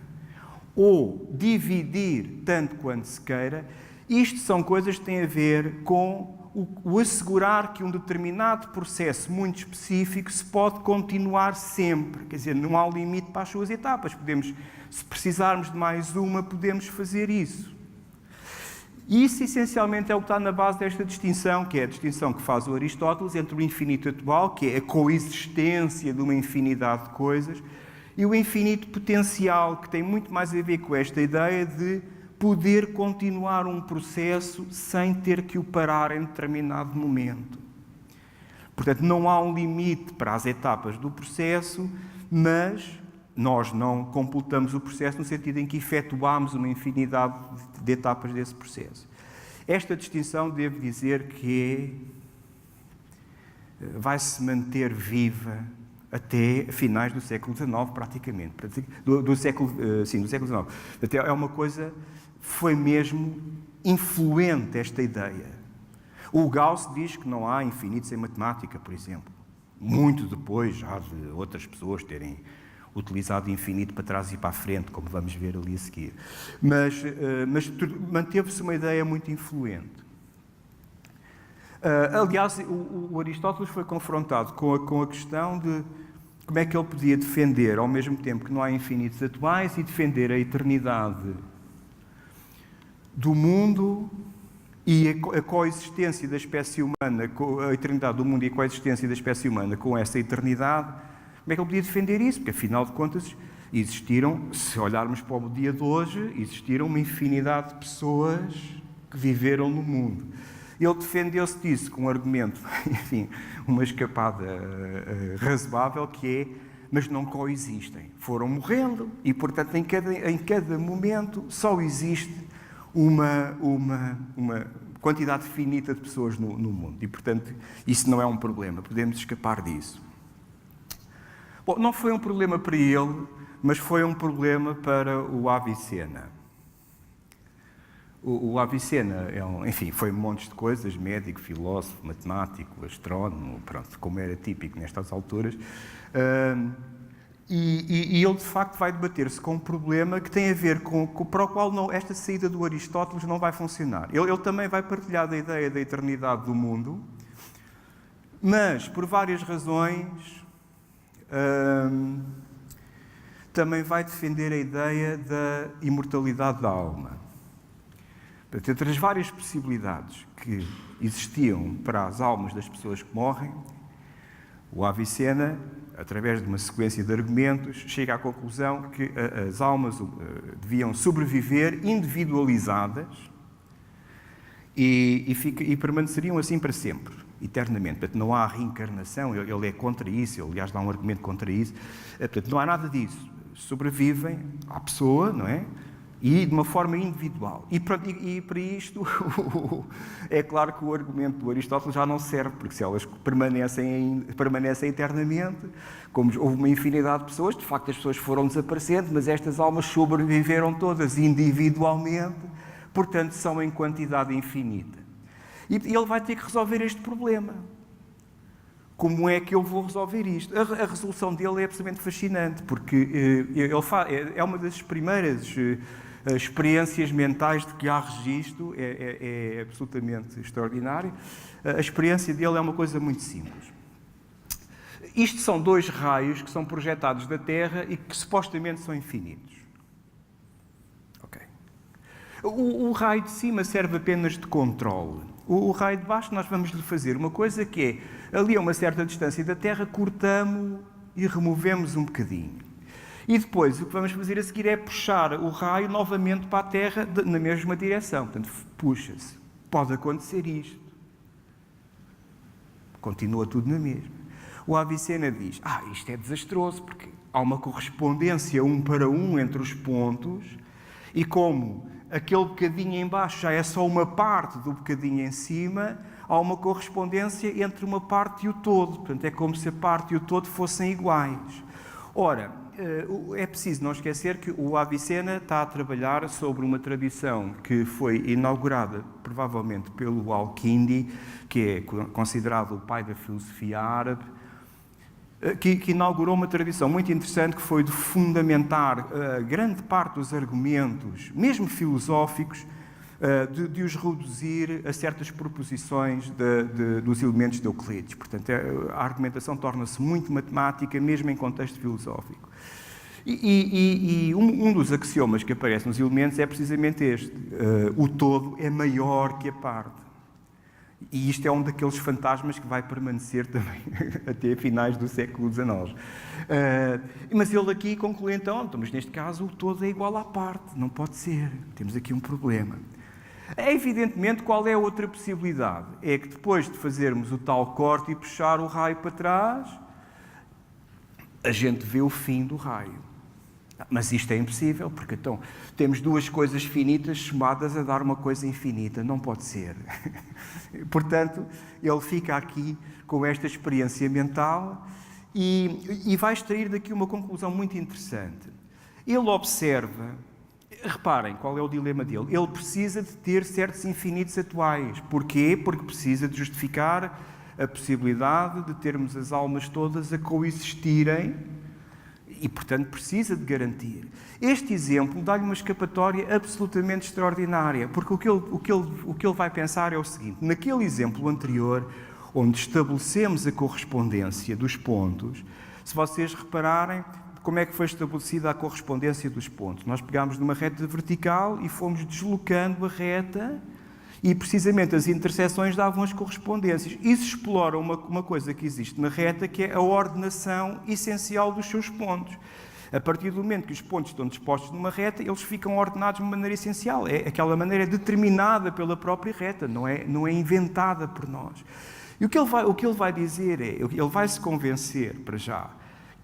ou dividir tanto quanto se queira, isto são coisas que têm a ver com o assegurar que um determinado processo muito específico se pode continuar sempre. Quer dizer, não há um limite para as suas etapas. Se precisarmos de mais uma, podemos fazer isso. E isso, essencialmente, é o que está na base desta distinção, que é a distinção que faz o Aristóteles entre o infinito atual, que é a coexistência de uma infinidade de coisas, e o infinito potencial, que tem muito mais a ver com esta ideia de poder continuar um processo sem ter que o parar em determinado momento. Portanto, não há um limite para as etapas do processo, mas nós não completamos o processo no sentido em que efetuamos uma infinidade de etapas desse processo. Esta distinção, devo dizer que vai-se manter viva até finais do século XIX, praticamente. Do século XIX. Até é uma coisa, foi mesmo influente esta ideia. O Gauss diz que não há infinitos em matemática, por exemplo. Muito depois já de outras pessoas terem utilizado infinito para trás e para a frente, como vamos ver ali a seguir. Mas manteve-se uma ideia muito influente. Aliás, o Aristóteles foi confrontado com a questão de como é que ele podia defender, ao mesmo tempo que não há infinitos atuais, e defender a eternidade do mundo e a coexistência da espécie humana, a eternidade do mundo e a coexistência da espécie humana com essa eternidade. Como é que ele podia defender isso? Porque, afinal de contas, existiram, se olharmos para o dia de hoje, existiram uma infinidade de pessoas que viveram no mundo. Ele defendeu-se disso com um argumento, enfim, uma escapada razoável, que é, mas não coexistem. Foram morrendo e, portanto, em cada momento só existe uma quantidade finita de pessoas no mundo. E, portanto, isso não é um problema, podemos escapar disso. Bom, não foi um problema para ele, mas foi um problema para o Avicena. O Avicena, enfim, foi um monte de coisas, médico, filósofo, matemático, astrónomo, pronto, como era típico nestas alturas. E ele, de facto, vai debater-se com um problema que tem a ver para o qual esta saída do Aristóteles não vai funcionar. Ele também vai partilhar da ideia da eternidade do mundo, mas, por várias razões, também vai defender a ideia da imortalidade da alma. Portanto, entre as várias possibilidades que existiam para as almas das pessoas que morrem, o Avicena, através de uma sequência de argumentos, chega à conclusão que as almas deviam sobreviver individualizadas e permaneceriam assim para sempre, eternamente. Portanto, não há reencarnação, ele é contra isso, ele, aliás, dá um argumento contra isso. Portanto, não há nada disso. Sobrevivem à pessoa, não é? E de uma forma individual. E para isto, é claro que o argumento do Aristóteles já não serve, porque se elas permanecem eternamente, como houve uma infinidade de pessoas, de facto as pessoas foram desaparecendo, mas estas almas sobreviveram todas individualmente, portanto são em quantidade infinita. E ele vai ter que resolver este problema. Como é que eu vou resolver isto? A resolução dele é absolutamente fascinante, porque é uma das primeiras experiências mentais de que há registro, é absolutamente extraordinário. A experiência dele é uma coisa muito simples. Isto são dois raios que são projetados da Terra e que supostamente são infinitos. Ok. O raio de cima serve apenas de controle. O raio de baixo nós vamos lhe fazer uma coisa que é, ali a uma certa distância da Terra, cortamos e removemos um bocadinho. E depois o que vamos fazer a seguir é puxar o raio novamente para a Terra na mesma direção. Portanto, puxa-se. Pode acontecer isto. Continua tudo na mesma. O Avicena diz, isto é desastroso, porque há uma correspondência 1 para 1 entre os pontos, e como aquele bocadinho em baixo já é só uma parte do bocadinho em cima, há uma correspondência entre uma parte e o todo. Portanto, é como se a parte e o todo fossem iguais. Ora, é preciso não esquecer que o Avicena está a trabalhar sobre uma tradição que foi inaugurada, provavelmente, pelo Al-Kindi, que é considerado o pai da filosofia árabe, que inaugurou uma tradição muito interessante, que foi de fundamentar grande parte dos argumentos, mesmo filosóficos, de os reduzir a certas proposições dos elementos de Euclides. Portanto, a argumentação torna-se muito matemática, mesmo em contexto filosófico. E um dos axiomas que aparece nos elementos é precisamente este. O todo é maior que a parte. E isto é um daqueles fantasmas que vai permanecer também até finais do século XIX. Mas ele aqui conclui então, mas neste caso o todo é igual à parte, não pode ser, temos aqui um problema. Evidentemente, qual é a outra possibilidade? É que depois de fazermos o tal corte e puxar o raio para trás, a gente vê o fim do raio. Mas isto é impossível, porque então temos duas coisas finitas somadas a dar uma coisa infinita. Não pode ser. Portanto, ele fica aqui com esta experiência mental e vai extrair daqui uma conclusão muito interessante. Ele observa, reparem qual é o dilema dele, ele precisa de ter certos infinitos atuais. Porquê? Porque precisa de justificar a possibilidade de termos as almas todas a coexistirem e, portanto, precisa de garantir. Este exemplo dá-lhe uma escapatória absolutamente extraordinária, porque o que ele vai pensar é o seguinte: naquele exemplo anterior, onde estabelecemos a correspondência dos pontos, se vocês repararem, como é que foi estabelecida a correspondência dos pontos? Nós pegámos numa reta vertical e fomos deslocando a reta e, precisamente, as interseções davam as correspondências. Isso explora uma coisa que existe na reta, que é a ordenação essencial dos seus pontos. A partir do momento que os pontos estão dispostos numa reta, eles ficam ordenados de uma maneira essencial. Aquela maneira é determinada pela própria reta, não é inventada por nós. E o que ele vai dizer é, ele vai se convencer, para já,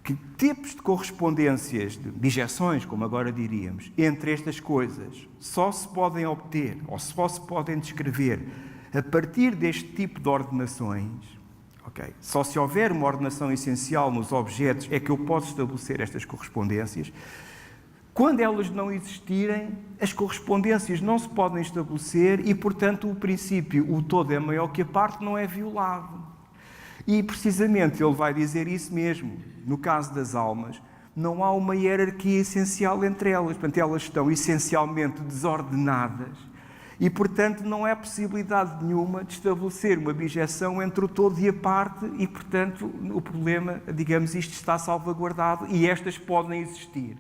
que tipos de correspondências, de bijeções, como agora diríamos, entre estas coisas, só se podem obter, ou só se podem descrever, a partir deste tipo de ordenações. Okay? Só se houver uma ordenação essencial nos objetos é que eu posso estabelecer estas correspondências. Quando elas não existirem, as correspondências não se podem estabelecer e, portanto, o princípio, o todo é maior que a parte, não é violado. E, precisamente, ele vai dizer isso mesmo. No caso das almas, não há uma hierarquia essencial entre elas. Portanto, elas estão essencialmente desordenadas e, portanto, não há possibilidade nenhuma de estabelecer uma bijeção entre o todo e a parte e, portanto, o problema, digamos, isto está salvaguardado e estas podem existir.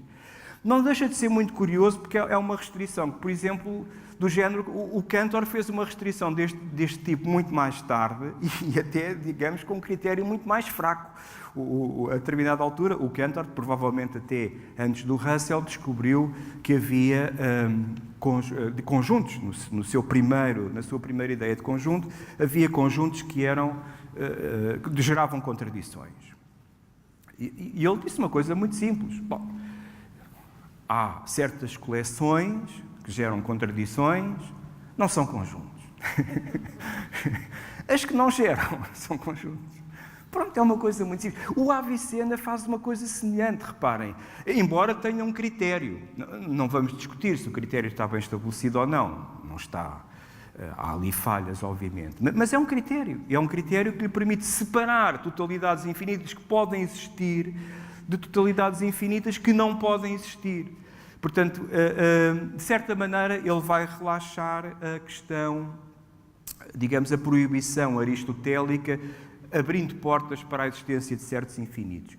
Não deixa de ser muito curioso, porque é uma restrição que, por exemplo, do género, o Cantor fez uma restrição deste tipo muito mais tarde e até, digamos, com um critério muito mais fraco. A determinada altura, o Cantor, provavelmente até antes do Russell, descobriu que havia conjuntos, na sua primeira ideia de conjunto, havia conjuntos que geravam contradições. E ele disse uma coisa muito simples. Bom, há certas coleções que geram contradições, não são conjuntos. As que não geram são conjuntos. Pronto, é uma coisa muito simples. O Avicena faz uma coisa semelhante, reparem. Embora tenha um critério. Não vamos discutir se o critério está bem estabelecido ou não. Não está. Há ali falhas, obviamente. Mas é um critério. É um critério que lhe permite separar totalidades infinitas que podem existir de totalidades infinitas que não podem existir. Portanto, de certa maneira, ele vai relaxar a questão, digamos, a proibição aristotélica, abrindo portas para a existência de certos infinitos.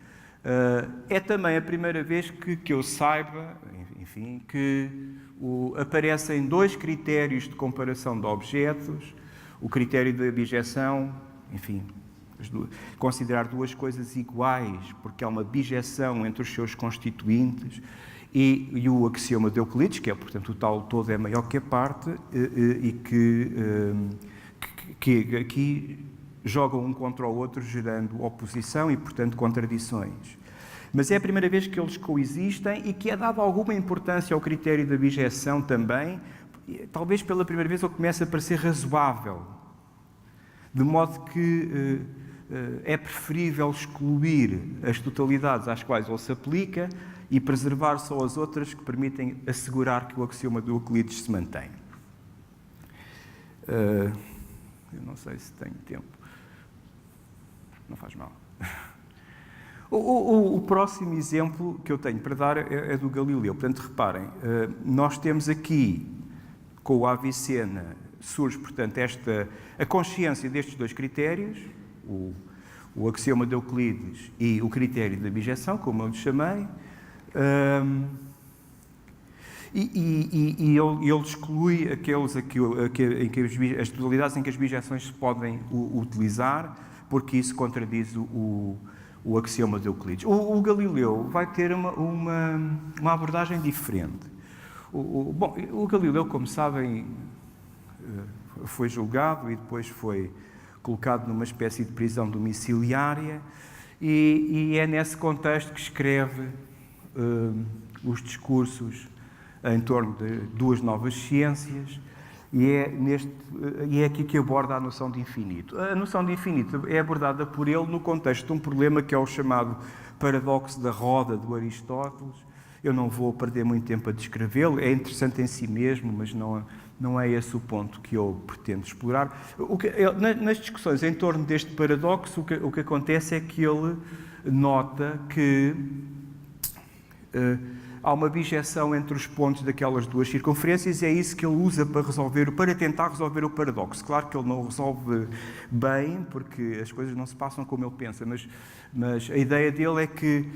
É também a primeira vez que eu saiba, enfim, que aparecem dois critérios de comparação de objetos, o critério da bijeção, enfim, considerar duas coisas iguais, porque há uma bijeção entre os seus constituintes, e o axioma de Euclides, que é, portanto, o tal todo é maior que a parte, e que aqui jogam um contra o outro, gerando oposição e, portanto, contradições. Mas é a primeira vez que eles coexistem e que é dada alguma importância ao critério da bijeção também. Talvez pela primeira vez ele comece a parecer razoável, de modo que é preferível excluir as totalidades às quais ele se aplica e preservar só as outras que permitem assegurar que o axioma de Euclides se mantém. Eu não sei se tenho tempo. Não faz mal. O próximo exemplo que eu tenho para dar é do Galileu. Portanto, reparem, nós temos aqui, com o Avicena, surge, portanto, a consciência destes dois critérios, o axioma de Euclides e o critério da bijeção, como eu lhe chamei. E ele exclui aqueles em que as totalidades em que as bijeções se podem utilizar, porque isso contradiz o axioma de Euclides. O Galileu vai ter uma abordagem diferente. Bom, o Galileu, como sabem, foi julgado e depois foi colocado numa espécie de prisão domiciliária e é nesse contexto que escreve os discursos em torno de duas novas ciências e é aqui que aborda a noção de infinito. A noção de infinito é abordada por ele no contexto de um problema que é o chamado paradoxo da roda do Aristóteles. Eu não vou perder muito tempo a descrevê-lo, é interessante em si mesmo, mas não é esse o ponto que eu pretendo explorar. Nas discussões em torno deste paradoxo, o que acontece é que ele nota que há uma bijeção entre os pontos daquelas duas circunferências e é isso que ele usa para tentar resolver o paradoxo. Claro que ele não resolve bem, porque as coisas não se passam como ele pensa, mas a ideia dele é que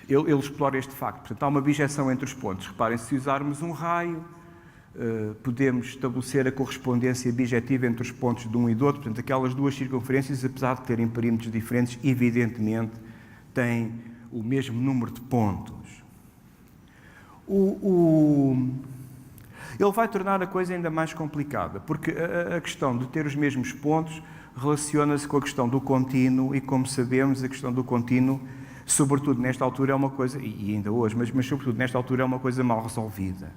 ele explora este facto. Portanto, há uma bijeção entre os pontos. Reparem, se usarmos um raio, podemos estabelecer a correspondência bijetiva entre os pontos de um e do outro. Portanto, aquelas duas circunferências, apesar de terem perímetros diferentes, evidentemente têm o mesmo número de pontos. Ele vai tornar a coisa ainda mais complicada, porque a questão de ter os mesmos pontos relaciona-se com a questão do contínuo e, como sabemos, a questão do contínuo, sobretudo nesta altura, é uma coisa, e ainda hoje, mas sobretudo nesta altura, é uma coisa mal resolvida.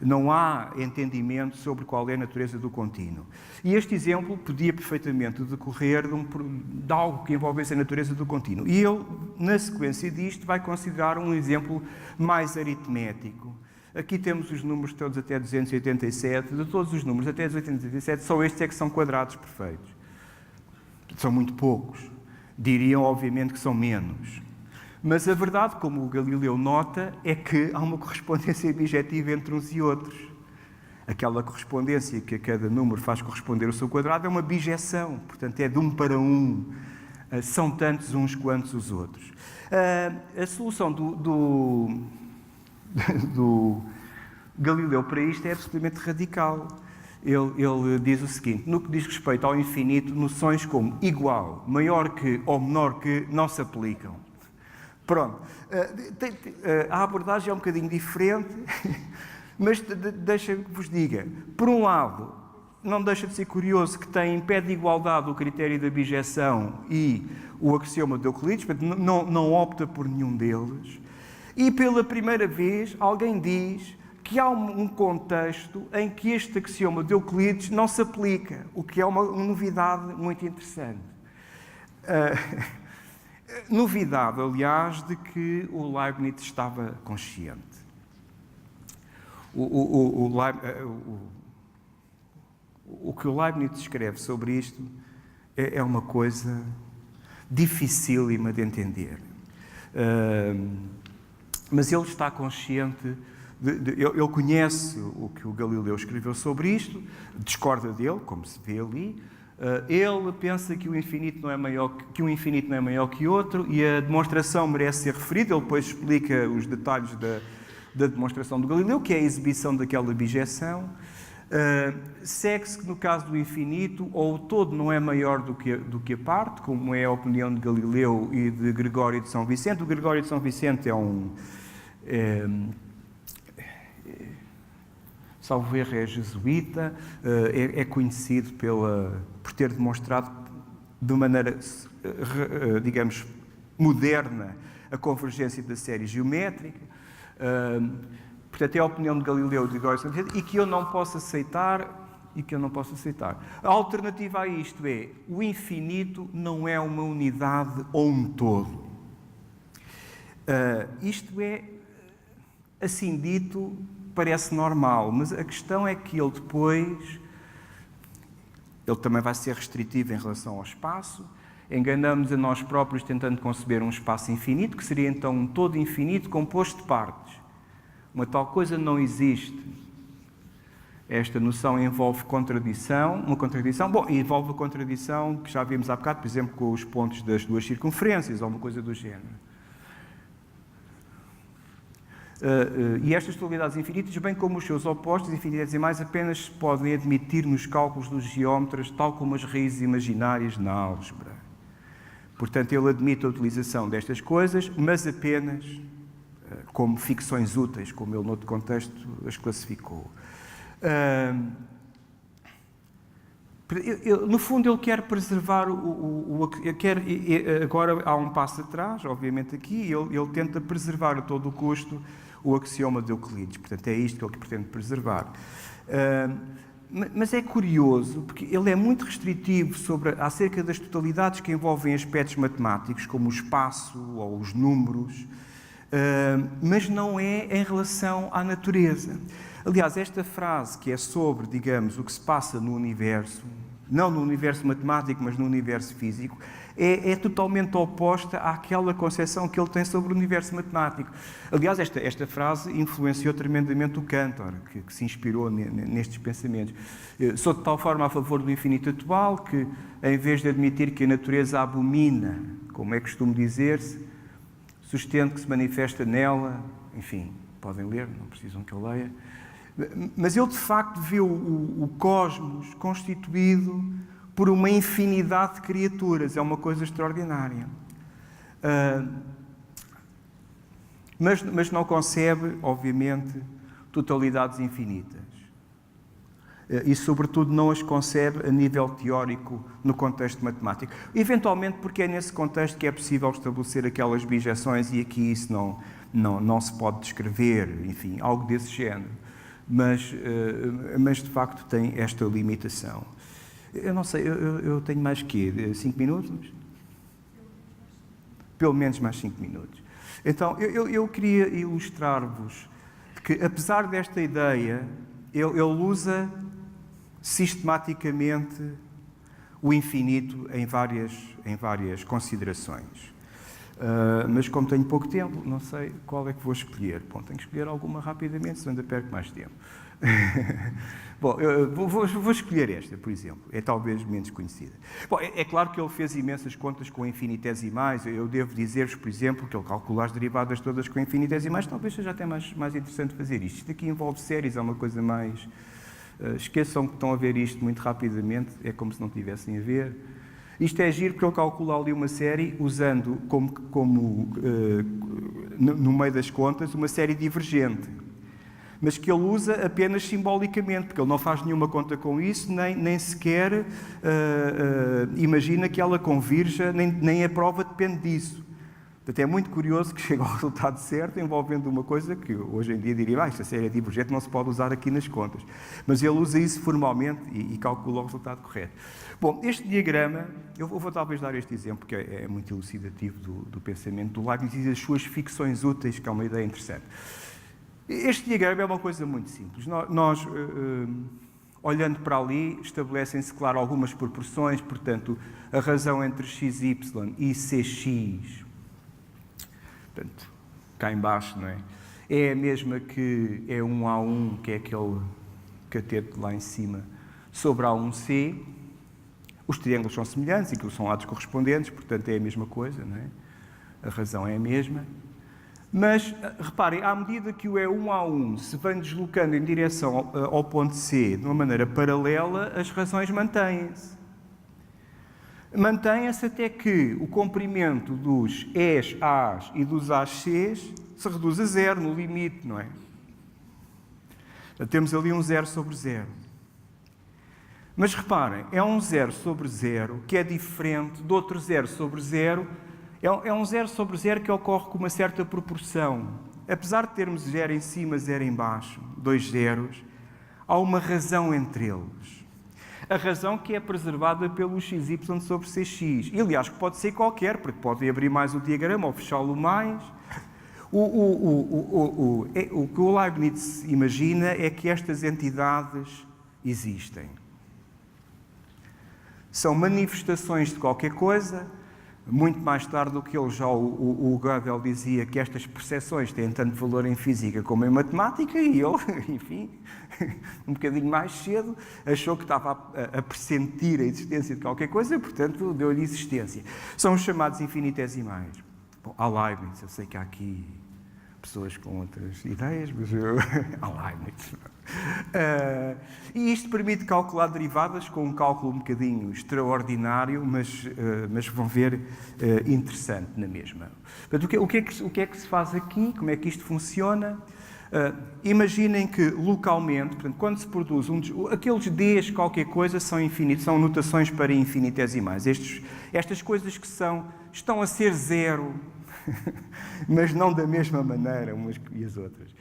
Não há entendimento sobre qual é a natureza do contínuo. E este exemplo podia perfeitamente decorrer de algo que envolvesse a natureza do contínuo. E ele, na sequência disto, vai considerar um exemplo mais aritmético. Aqui temos os números todos até 287. De todos os números até 287, só estes é que são quadrados perfeitos. São muito poucos. Diriam, obviamente, que são menos. Mas a verdade, como o Galileu nota, é que há uma correspondência bijetiva entre uns e outros. Aquela correspondência que a cada número faz corresponder o seu quadrado é uma bijeção, portanto é de 1 para 1. São tantos uns quantos os outros. A solução do Galileu para isto é absolutamente radical. Ele diz o seguinte: no que diz respeito ao infinito, noções como igual, maior que ou menor que não se aplicam. Pronto, a abordagem é um bocadinho diferente, mas deixa que vos diga. Por um lado, não deixa de ser curioso que tem em pé de igualdade o critério da bijeção e o axioma de Euclides, portanto, não opta por nenhum deles. E pela primeira vez alguém diz que há um contexto em que este axioma de Euclides não se aplica, o que é uma novidade muito interessante. Novidade, aliás, de que o Leibniz estava consciente. O que o Leibniz escreve sobre isto é uma coisa dificílima de entender. Mas ele está consciente, ele conhece o que o Galileu escreveu sobre isto, discorda dele, como se vê ali. Ele pensa que o infinito não é maior que outro e a demonstração merece ser referida. Ele depois explica os detalhes da demonstração do Galileu, que é a exibição daquela bijeção. Segue-se que no caso do infinito, ou o todo não é maior do que a parte, como é a opinião de Galileu e de Gregório de São Vicente. O Gregório de São Vicente salvo erro, é jesuíta, é conhecido por ter demonstrado de maneira, digamos, moderna a convergência da série geométrica. Portanto, é a opinião de Galileu e de Gregório de São Vicente e que eu não posso aceitar. A alternativa a isto é: o infinito não é uma unidade ou um todo. Isto é, assim dito, parece normal, mas a questão é que ele também vai ser restritivo em relação ao espaço. Enganamos a nós próprios tentando conceber um espaço infinito, que seria então um todo infinito composto de partes. Uma tal coisa não existe. Esta noção envolve uma contradição, envolve a contradição que já vimos há bocado, por exemplo, com os pontos das duas circunferências, ou uma coisa do género. E estas totalidades infinitas, bem como os seus opostos infinitesimais, apenas se podem admitir nos cálculos dos geómetras, tal como as raízes imaginárias na álgebra. Portanto, ele admite a utilização destas coisas, mas apenas como ficções úteis, como ele, noutro contexto, as classificou. No fundo, ele quer preservar agora há um passo atrás, obviamente aqui, ele tenta preservar a todo o custo o axioma de Euclides. Portanto, é isto que ele pretende preservar. Mas é curioso, porque ele é muito restritivo acerca das totalidades que envolvem aspectos matemáticos, como o espaço ou os números, mas não é em relação à natureza. Aliás, esta frase que é sobre, digamos, o que se passa no universo, não no universo matemático, mas no universo físico, é totalmente oposta àquela concepção que ele tem sobre o universo matemático. Aliás, esta frase influenciou tremendamente o Cantor, que se inspirou nestes pensamentos. Sou de tal forma a favor do infinito atual que, em vez de admitir que a natureza abomina, como é costume dizer-se, sustento que se manifesta nela, enfim, podem ler, não precisam que eu leia, mas ele de facto viu o cosmos constituído por uma infinidade de criaturas, é uma coisa extraordinária. Mas não concebe, obviamente, totalidades infinitas. E, sobretudo, não as concebe a nível teórico no contexto matemático. Eventualmente, porque é nesse contexto que é possível estabelecer aquelas bijeções e aqui isso não se pode descrever, enfim, algo desse género. Mas de facto, tem esta limitação. Eu não sei, eu tenho mais que 5 minutos? Pelo menos mais 5 minutos. Então, eu queria ilustrar-vos que, apesar desta ideia, ele usa sistematicamente o infinito em várias considerações. Mas como tenho pouco tempo, não sei qual é que vou escolher. Bom, tenho que escolher alguma rapidamente, senão ainda perco mais tempo. Bom, vou escolher esta, por exemplo. É talvez menos conhecida. Bom, é claro que ele fez imensas contas com infinitesimais. Eu devo dizer-vos, por exemplo, que ele calcula as derivadas todas com infinitesimais. Talvez seja até mais interessante fazer isto. Isto aqui envolve séries, é uma coisa mais... esqueçam que estão a ver isto muito rapidamente. É como se não tivessem a ver. Isto é giro porque ele calcula ali uma série usando no meio das contas uma série divergente, mas que ele usa apenas simbolicamente, porque ele não faz nenhuma conta com isso, nem sequer imagina que ela convirja, nem a prova depende disso. Portanto, é muito curioso que chegue ao resultado certo envolvendo uma coisa que hoje em dia diria, esta série é divergente, não se pode usar aqui nas contas. Mas ele usa isso formalmente e calcula o resultado correto. Bom, este diagrama, eu vou talvez dar este exemplo, que é muito elucidativo do pensamento do Leibniz e das suas ficções úteis, que é uma ideia interessante. Este diagrama é uma coisa muito simples. Nós olhando para ali, estabelecem-se, claro, algumas proporções, portanto, a razão entre xy e cx, portanto, cá em baixo, não é? É a mesma que é 1A1, que é aquele cateto lá em cima, sobre A1C. Os triângulos são semelhantes, e aquilo são lados correspondentes, portanto, é a mesma coisa, não é? A razão é a mesma. Mas, reparem, à medida que o E1A1 se vem deslocando em direção ao ponto C de uma maneira paralela, as razões mantêm-se. Mantém-se até que o comprimento dos E's, A's e dos A's, C's se reduz a zero no limite, não é? Temos ali um 0 sobre 0. Mas reparem, é um 0 sobre 0 que é diferente de outro 0 sobre 0. É um 0 sobre 0 que ocorre com uma certa proporção. Apesar de termos 0 em cima, 0 em baixo, dois zeros, há uma razão entre eles. A razão que é preservada pelo xy sobre cx. E, aliás, que pode ser qualquer, porque podem abrir mais o diagrama ou fechá-lo mais. O que o Leibniz imagina é que estas entidades existem. São manifestações de qualquer coisa. Muito mais tarde do que ele, já o Gödel dizia que estas percepções têm tanto valor em física como em matemática, e ele, enfim, um bocadinho mais cedo, achou que estava a pressentir a existência de qualquer coisa, portanto, deu-lhe existência. São os chamados infinitesimais. Bom, há Leibniz, eu sei que há aqui pessoas com outras ideias, mas eu... Leibniz. E isto permite calcular derivadas com um cálculo um bocadinho extraordinário, mas vão ver, interessante na mesma. Portanto, o que é que se faz aqui? Como é que isto funciona? Imaginem que localmente, portanto, quando se produz aqueles Ds qualquer coisa são infinitos, são notações para infinitesimais. Estas coisas que estão a ser zero, mas não da mesma maneira umas e as outras.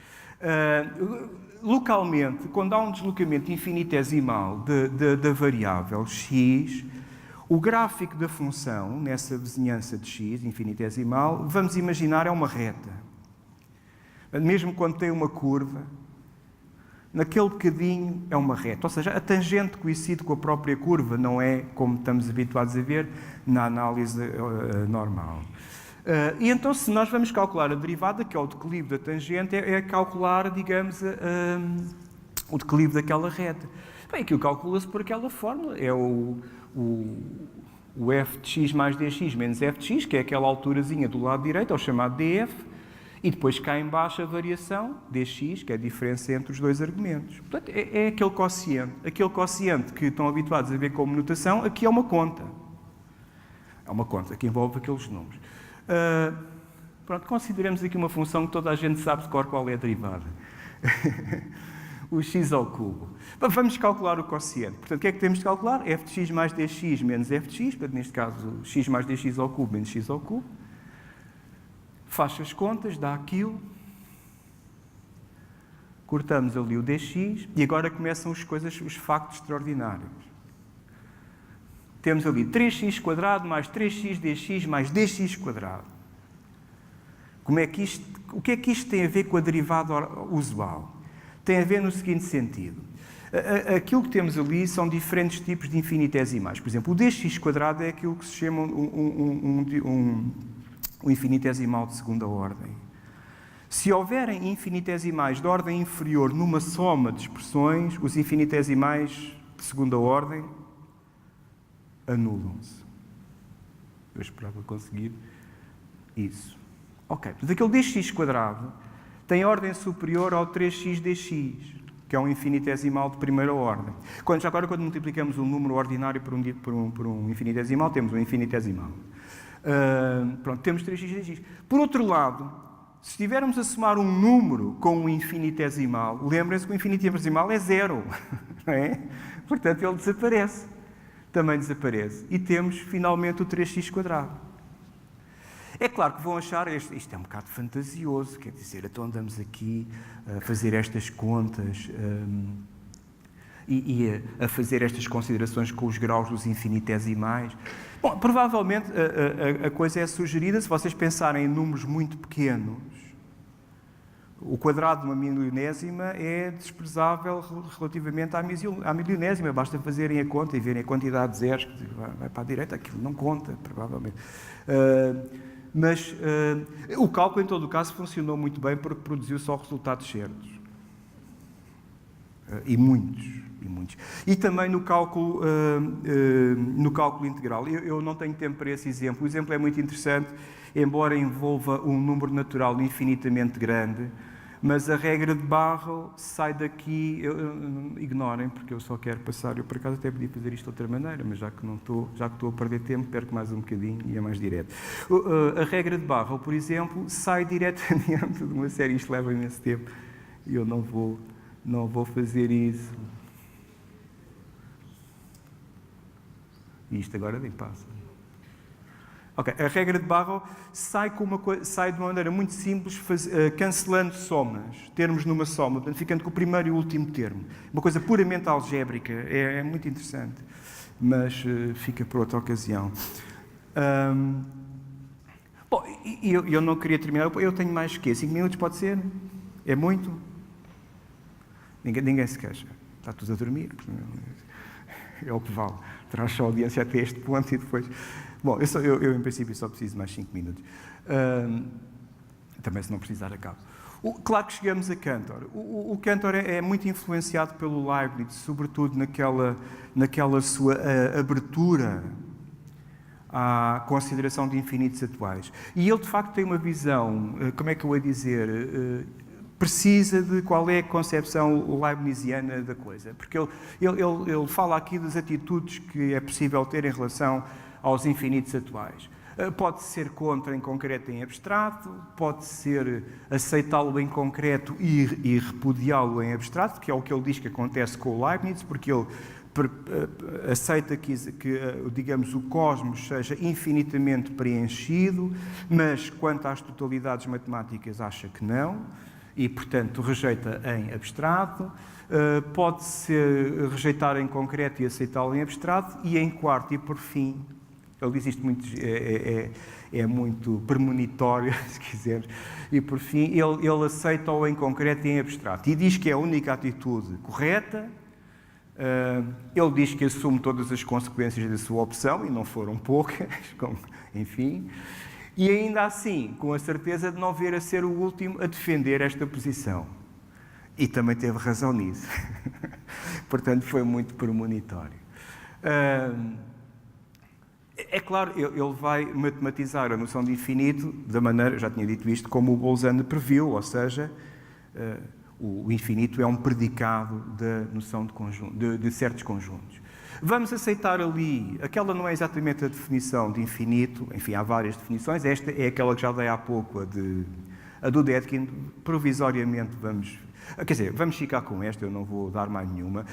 Localmente, quando há um deslocamento infinitesimal da variável x, o gráfico da função, nessa vizinhança de x, infinitesimal, vamos imaginar é uma reta. Mesmo quando tem uma curva, naquele bocadinho é uma reta. Ou seja, a tangente coincide com a própria curva, não é como estamos habituados a ver na análise normal. E então, se nós vamos calcular a derivada, que é o declive da tangente, é calcular, digamos, o declive daquela reta. Bem, aquilo calcula-se por aquela fórmula. É o f de x mais dx menos f de x, que é aquela alturazinha do lado direito, é o chamado df, e depois cá em baixo a variação dx, que é a diferença entre os dois argumentos. Portanto, é aquele quociente. Aquele quociente que estão habituados a ver como notação, aqui é uma conta. É uma conta que envolve aqueles números. Pronto, consideremos aqui uma função que toda a gente sabe de cor qual é a derivada. O x ao cubo. Vamos calcular o quociente. Portanto, o que é que temos de calcular? F de x mais dx menos f de x, portanto, neste caso, x mais dx ao cubo menos x ao cubo. Faz as contas, dá aquilo. Cortamos ali o dx e agora começam os factos extraordinários. Temos ali 3x² mais 3x dx mais dx². O que é que isto tem a ver com a derivada usual? Tem a ver no seguinte sentido. Aquilo que temos ali são diferentes tipos de infinitesimais. Por exemplo, o dx² é aquilo que se chama um infinitesimal de segunda ordem. Se houverem infinitesimais de ordem inferior numa soma de expressões, os infinitesimais de segunda ordem anulam-se. Eu esperava conseguir isso. Ok, portanto, aquele dx² tem ordem superior ao 3x dx, que é um infinitesimal de primeira ordem. Agora, quando multiplicamos um número ordinário por um infinitesimal, temos um infinitesimal. Pronto, temos 3x dx. Por outro lado, se estivermos a somar um número com um infinitesimal, lembrem-se que o infinitesimal é zero, não é? Portanto, ele desaparece. Também desaparece. E temos, finalmente, o 3x². É claro que vão achar, isto é um bocado fantasioso, quer dizer, então andamos aqui a fazer estas contas e a fazer estas considerações com os graus dos infinitesimais. Bom, provavelmente a coisa é sugerida, se vocês pensarem em números muito pequenos, o quadrado de uma milionésima é desprezável relativamente à milionésima. Basta fazerem a conta e verem a quantidade de zeros que vai para a direita, aquilo não conta, provavelmente. Mas o cálculo, em todo o caso, funcionou muito bem porque produziu só resultados certos. E muitos. E também no cálculo integral. Eu não tenho tempo para esse exemplo. O exemplo é muito interessante, embora envolva um número natural infinitamente grande, mas a regra de Barrow sai daqui, ignorem, porque eu só quero passar, eu por acaso até podia fazer isto de outra maneira, mas já que estou a perder tempo, perco mais um bocadinho e é mais direto. A regra de Barrow, por exemplo, sai diretamente de uma série, isto leva imenso tempo, e eu não vou fazer isso. E isto agora nem passa. Ok, a regra de Barrow sai de uma maneira muito simples, cancelando somas, termos numa soma, portanto, ficando com o primeiro e o último termo. Uma coisa puramente algébrica, é muito interessante, mas fica para outra ocasião. Bom, eu não queria terminar, eu tenho mais que 5 minutos, pode ser? É muito? Ninguém se queixa, está tudo a dormir, é o que vale. Traz só a audiência até este ponto e depois... Bom, eu em princípio só preciso de mais 5 minutos. Também se não precisar acabo. Claro que chegamos a Cantor. O Cantor é muito influenciado pelo Leibniz, sobretudo naquela sua abertura à consideração de infinitos atuais. E ele, de facto, tem uma visão, como é que eu vou dizer, precisa de qual é a concepção leibniziana da coisa. Porque ele fala aqui das atitudes que é possível ter em relação aos infinitos atuais. Pode ser contra em concreto e em abstrato, pode ser aceitá-lo em concreto e repudiá-lo em abstrato, que é o que ele diz que acontece com o Leibniz, porque ele aceita que, digamos, o cosmos seja infinitamente preenchido, mas quanto às totalidades matemáticas acha que não, e, portanto, rejeita em abstrato. Pode-se rejeitar em concreto e aceitá-lo em abstrato, e em quarto e por fim, ele diz isto muito, é muito premonitório, se quiser, e por fim ele aceita-o em concreto e em abstrato. E diz que é a única atitude correta. Ele diz que assume todas as consequências da sua opção, e não foram poucas, enfim, e ainda assim, com a certeza de não vir a ser o último a defender esta posição. E também teve razão nisso. Portanto, foi muito premonitório. É claro, ele vai matematizar a noção de infinito da maneira, já tinha dito isto, como o Bolzano previu, ou seja, o infinito é um predicado da noção de certos conjuntos. Vamos aceitar ali, aquela não é exatamente a definição de infinito, enfim, há várias definições, esta é aquela que já dei há pouco, a do Dedekind, provisoriamente vamos ficar com esta, eu não vou dar mais nenhuma.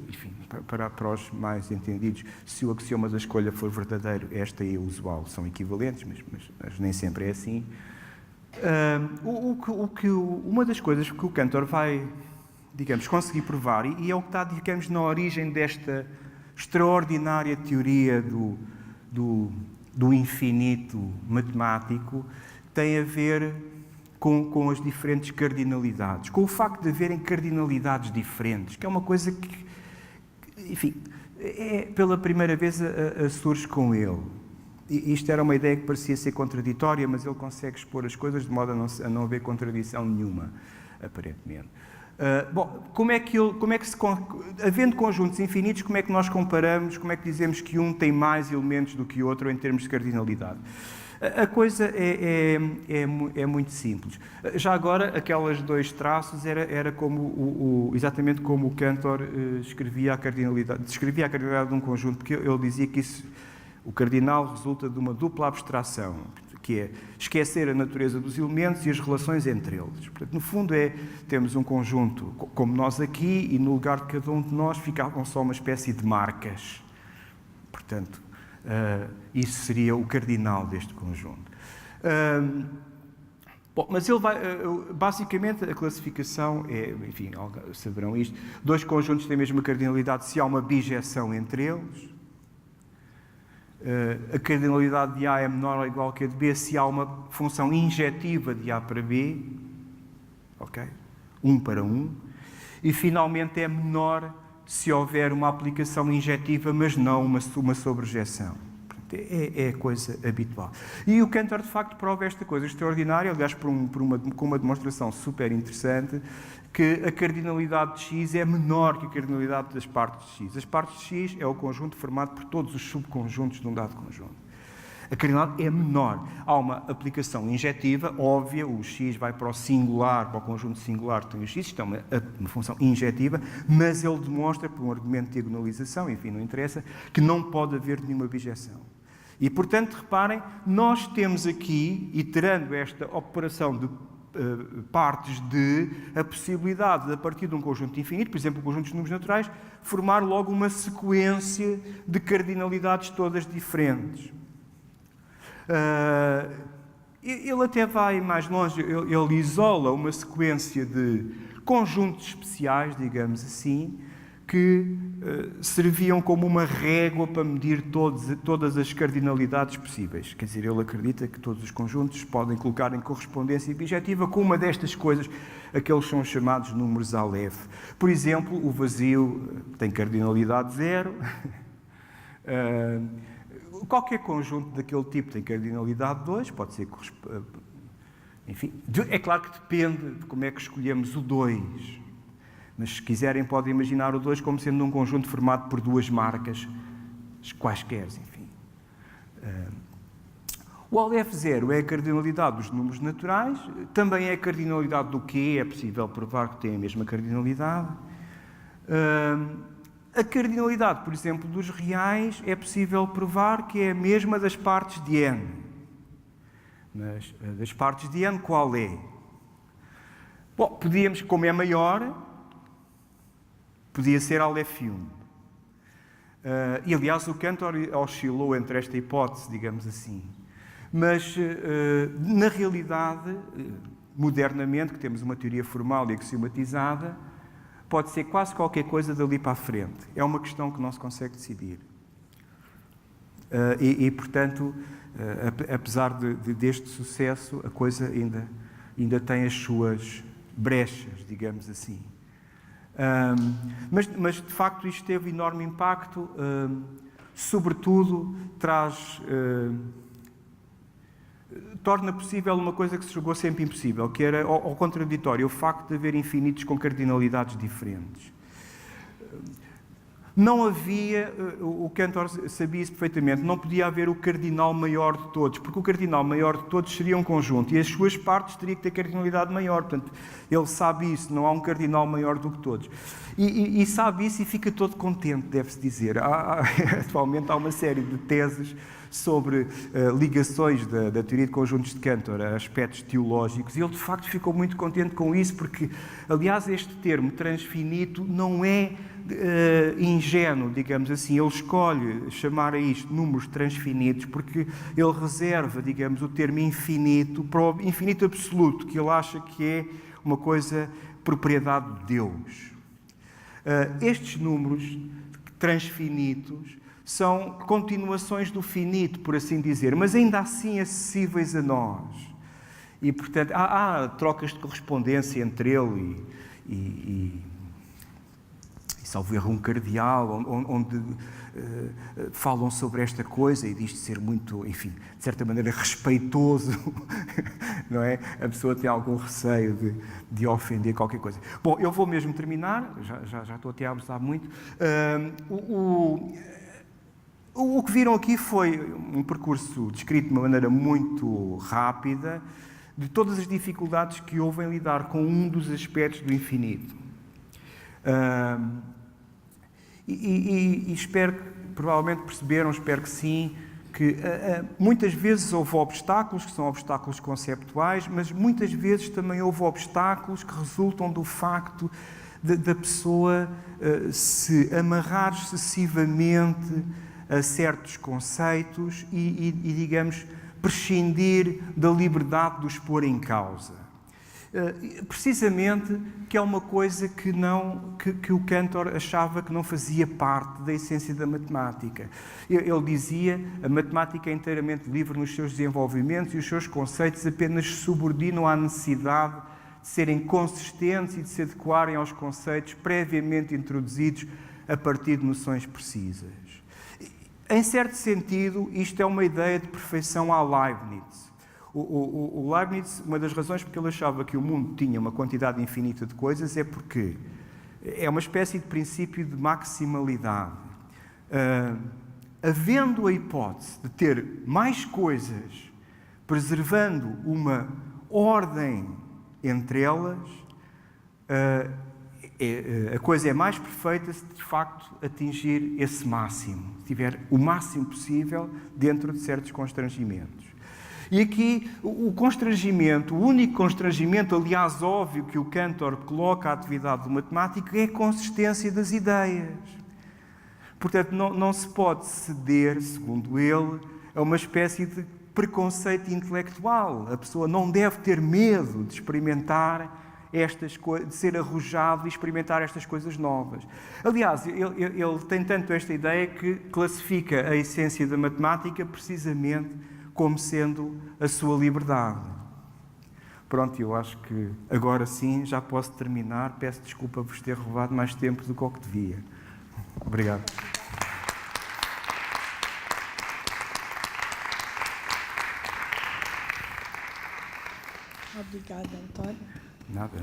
Enfim, para os mais entendidos, se o axioma da escolha for verdadeiro, esta e a usual são equivalentes, mas nem sempre é assim. Uma das coisas que o Cantor vai, digamos, conseguir provar, e é o que está, digamos, na origem desta extraordinária teoria do infinito matemático, tem a ver com as diferentes cardinalidades, com o facto de haverem cardinalidades diferentes, que é uma coisa que, enfim, pela primeira vez surge com ele. E isto era uma ideia que parecia ser contraditória, mas ele consegue expor as coisas de modo a não haver contradição nenhuma, aparentemente. Havendo conjuntos infinitos, como é que nós comparamos, como é que dizemos que um tem mais elementos do que o outro em termos de cardinalidade? A coisa é muito simples. Já agora, aqueles dois traços era como exatamente como o Cantor descrevia a cardinalidade de um conjunto, porque ele dizia que o cardinal resulta de uma dupla abstração, que é esquecer a natureza dos elementos e as relações entre eles. Portanto, no fundo, temos um conjunto como nós aqui, e no lugar de cada um de nós ficavam só uma espécie de marcas. Portanto, isso seria o cardinal deste conjunto. Mas ele vai, basicamente, a classificação é, enfim, saberão isto, dois conjuntos têm a mesma cardinalidade se há uma bijeção entre eles. A cardinalidade de A é menor ou igual que a de B se há uma função injetiva de A para B, ok? 1 para 1. E, finalmente, é menor se houver uma aplicação injetiva, mas não uma sobrejeção. É coisa habitual. E o Cantor, de facto, prova esta coisa extraordinária, aliás, com uma demonstração super interessante, que a cardinalidade de X é menor que a cardinalidade das partes de X. As partes de X é o conjunto formado por todos os subconjuntos de um dado conjunto. A cardinalidade é menor. Há uma aplicação injetiva, óbvia, o X vai para o singular, para o conjunto singular que tem o X, isto é uma função injetiva, mas ele demonstra, por um argumento de diagonalização, enfim, não interessa, que não pode haver nenhuma bijeção. E, portanto, reparem, nós temos aqui, iterando esta operação de partes de a possibilidade de, a partir de um conjunto infinito, por exemplo, o conjunto de números naturais, formar logo uma sequência de cardinalidades todas diferentes. Ele até vai mais longe, ele isola uma sequência de conjuntos especiais, digamos assim, que serviam como uma régua para medir todas as cardinalidades possíveis. Quer dizer, ele acredita que todos os conjuntos podem colocar em correspondência bijetiva com uma destas coisas, aqueles são chamados números Aleph. Por exemplo, o vazio tem cardinalidade 0. Qualquer conjunto daquele tipo tem cardinalidade 2, pode ser... Enfim, é claro que depende de como é que escolhemos o 2. Mas, se quiserem, podem imaginar o 2 como sendo um conjunto formado por duas marcas, quaisquer, enfim. O Aleph zero é a cardinalidade dos números naturais, também é a cardinalidade do Q, é possível provar que tem a mesma cardinalidade. A cardinalidade, por exemplo, dos reais, é possível provar que é a mesma das partes de n. Mas das partes de n, qual é? Bom, podíamos, como é maior, podia ser Aleph 1. E, aliás, o Cantor oscilou entre esta hipótese, digamos assim. Mas, na realidade, modernamente, que temos uma teoria formal e axiomatizada, pode ser quase qualquer coisa dali para a frente. É uma questão que não se consegue decidir. Portanto, apesar deste sucesso, a coisa ainda tem as suas brechas, digamos assim. Mas, de facto, isto teve enorme impacto, sobretudo torna possível uma coisa que se julgou sempre impossível, que era, ao contraditório, o facto de haver infinitos com cardinalidades diferentes. Não havia, o Cantor sabia isso perfeitamente, não podia haver o cardinal maior de todos, porque o cardinal maior de todos seria um conjunto e as suas partes teriam que ter cardinalidade maior. Portanto, ele sabe isso, não há um cardinal maior do que todos. E sabe isso e fica todo contente, deve-se dizer. Atualmente há uma série de teses sobre ligações da teoria de conjuntos de Cantor a aspectos teológicos, e ele de facto ficou muito contente com isso, porque, aliás, este termo transfinito não é ingênuo, digamos assim. Ele escolhe chamar a isto números transfinitos porque ele reserva, digamos, o termo infinito para o infinito absoluto, que ele acha que é uma coisa propriedade de Deus. Estes números transfinitos são continuações do finito, por assim dizer, mas ainda assim acessíveis a nós. E, portanto, há trocas de correspondência entre ele e salvo erro, um cardeal, onde falam sobre esta coisa e diz-se ser muito, enfim, de certa maneira respeitoso, não é? A pessoa tem algum receio de ofender qualquer coisa. Bom, eu vou mesmo terminar, já estou até a abusar muito. O que viram aqui foi um percurso descrito de uma maneira muito rápida de todas as dificuldades que houve em lidar com um dos aspectos do infinito. E espero que, provavelmente perceberam, espero que sim, que muitas vezes houve obstáculos, que são obstáculos conceptuais, mas muitas vezes também houve obstáculos que resultam do facto da pessoa se amarrar excessivamente a certos conceitos e, digamos, prescindir da liberdade de os pôr em causa. Precisamente que é uma coisa que o Cantor achava que não fazia parte da essência da matemática. Ele dizia a matemática é inteiramente livre nos seus desenvolvimentos e os seus conceitos apenas se subordinam à necessidade de serem consistentes e de se adequarem aos conceitos previamente introduzidos a partir de noções precisas. Em certo sentido, isto é uma ideia de perfeição à Leibniz. O Leibniz, uma das razões porque ele achava que o mundo tinha uma quantidade infinita de coisas é porque é uma espécie de princípio de maximalidade. Havendo a hipótese de ter mais coisas, preservando uma ordem entre elas, a coisa é mais perfeita se de facto atingir esse máximo, se tiver o máximo possível dentro de certos constrangimentos. E aqui o constrangimento, o único constrangimento, aliás óbvio, que o Cantor coloca à atividade do matemático é a consistência das ideias. Portanto, não se pode ceder, segundo ele, a uma espécie de preconceito intelectual. A pessoa não deve ter medo de experimentar estas coisas, de ser arrojado e experimentar estas coisas novas. Aliás, ele tem tanto esta ideia que classifica a essência da matemática precisamente como sendo a sua liberdade. Pronto, eu acho que agora sim já posso terminar. Peço desculpa por vos ter roubado mais tempo do que o que devia. Obrigado. Obrigada, António. Nada.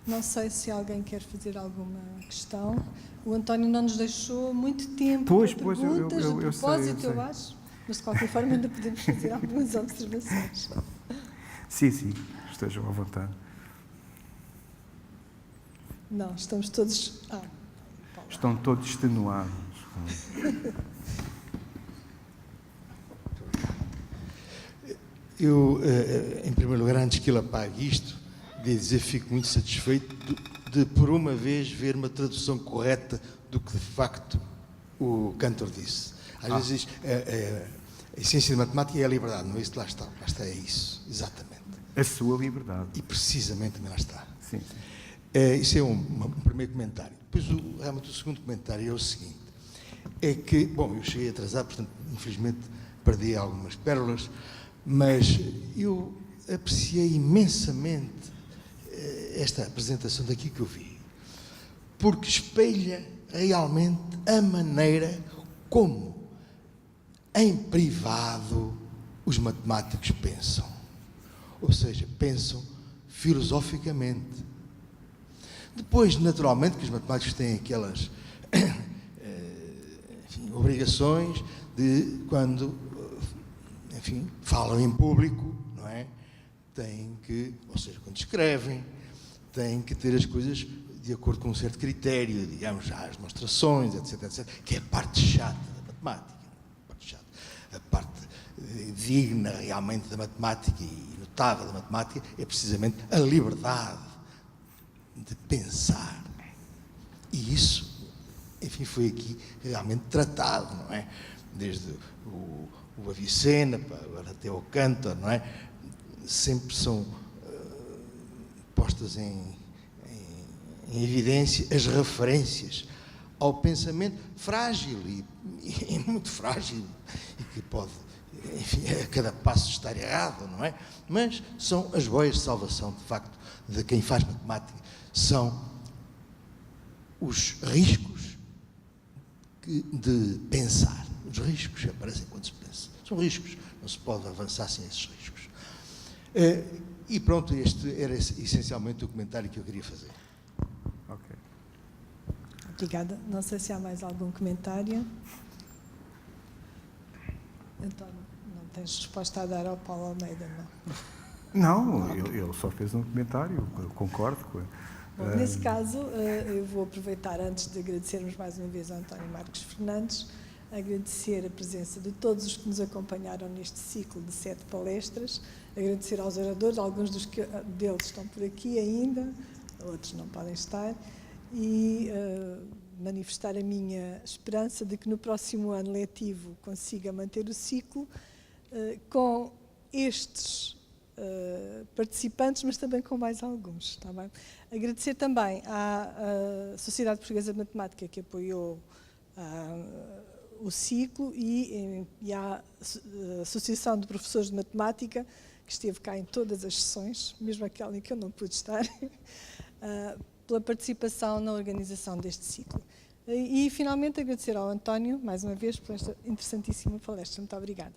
Não sei se alguém quer fazer alguma questão. O António não nos deixou muito tempo Pois, para pois, perguntas, eu de sei, propósito, eu eu sei. acho. Mas, de qualquer forma, ainda podemos fazer algumas observações. Sim, sim, estejam à vontade. Não, estamos todos... Estão todos extenuados. Eu, em primeiro lugar, antes que ele apague isto, devo dizer que fico muito satisfeito de, por uma vez, ver uma tradução correta do que, de facto, o Cantor disse. Às vezes, a essência da matemática é a liberdade, não é isso? Lá está, é isso, exatamente. A sua liberdade. E, precisamente, também lá está. Sim, sim. Isso é um primeiro comentário. Depois, realmente, o segundo comentário é o seguinte. É que, bom, eu cheguei atrasado, portanto, infelizmente, perdi algumas pérolas, mas eu apreciei imensamente esta apresentação daqui que eu vi, porque espelha realmente a maneira como, em privado, os matemáticos pensam. Ou seja, pensam filosoficamente. Depois, naturalmente, que os matemáticos têm aquelas obrigações de, quando, enfim, falam em público, não é? Têm que, ou seja, quando escrevem, têm que ter as coisas de acordo com um certo critério, digamos, as demonstrações, etc, etc, que é a parte chata da matemática. A parte digna, realmente, da matemática e notável da matemática é precisamente a liberdade de pensar. E isso, enfim, foi aqui realmente tratado, não é? Desde o Avicena agora até o Cantor, não é? Sempre são postas em evidência as referências ao pensamento frágil e muito frágil e que pode, enfim, a cada passo estar errado, não é? Mas são as boias de salvação, de facto, de quem faz matemática. São os riscos de pensar. Os riscos que aparecem quando se pensa. São riscos, não se pode avançar sem esses riscos. E pronto, este era essencialmente o comentário que eu queria fazer. Ok. Obrigada. Não sei se há mais algum comentário. António, não tens resposta a dar ao Paulo Almeida, não? Não, ele só fez um comentário, eu concordo com ele. Bom, nesse caso, eu vou aproveitar, antes de agradecermos mais uma vez ao António Marcos Fernandes, agradecer a presença de todos os que nos acompanharam neste ciclo de 7 palestras, agradecer aos oradores, alguns deles estão por aqui ainda, outros não podem estar, e manifestar a minha esperança de que no próximo ano letivo consiga manter o ciclo com estes participantes, mas também com mais alguns, está bem? Agradecer também à Sociedade Portuguesa de Matemática que apoiou o ciclo e à Associação de Professores de Matemática que esteve cá em todas as sessões, mesmo aquela em que eu não pude estar, pela participação na organização deste ciclo. E finalmente agradecer ao António, mais uma vez, por esta interessantíssima palestra. Muito obrigada.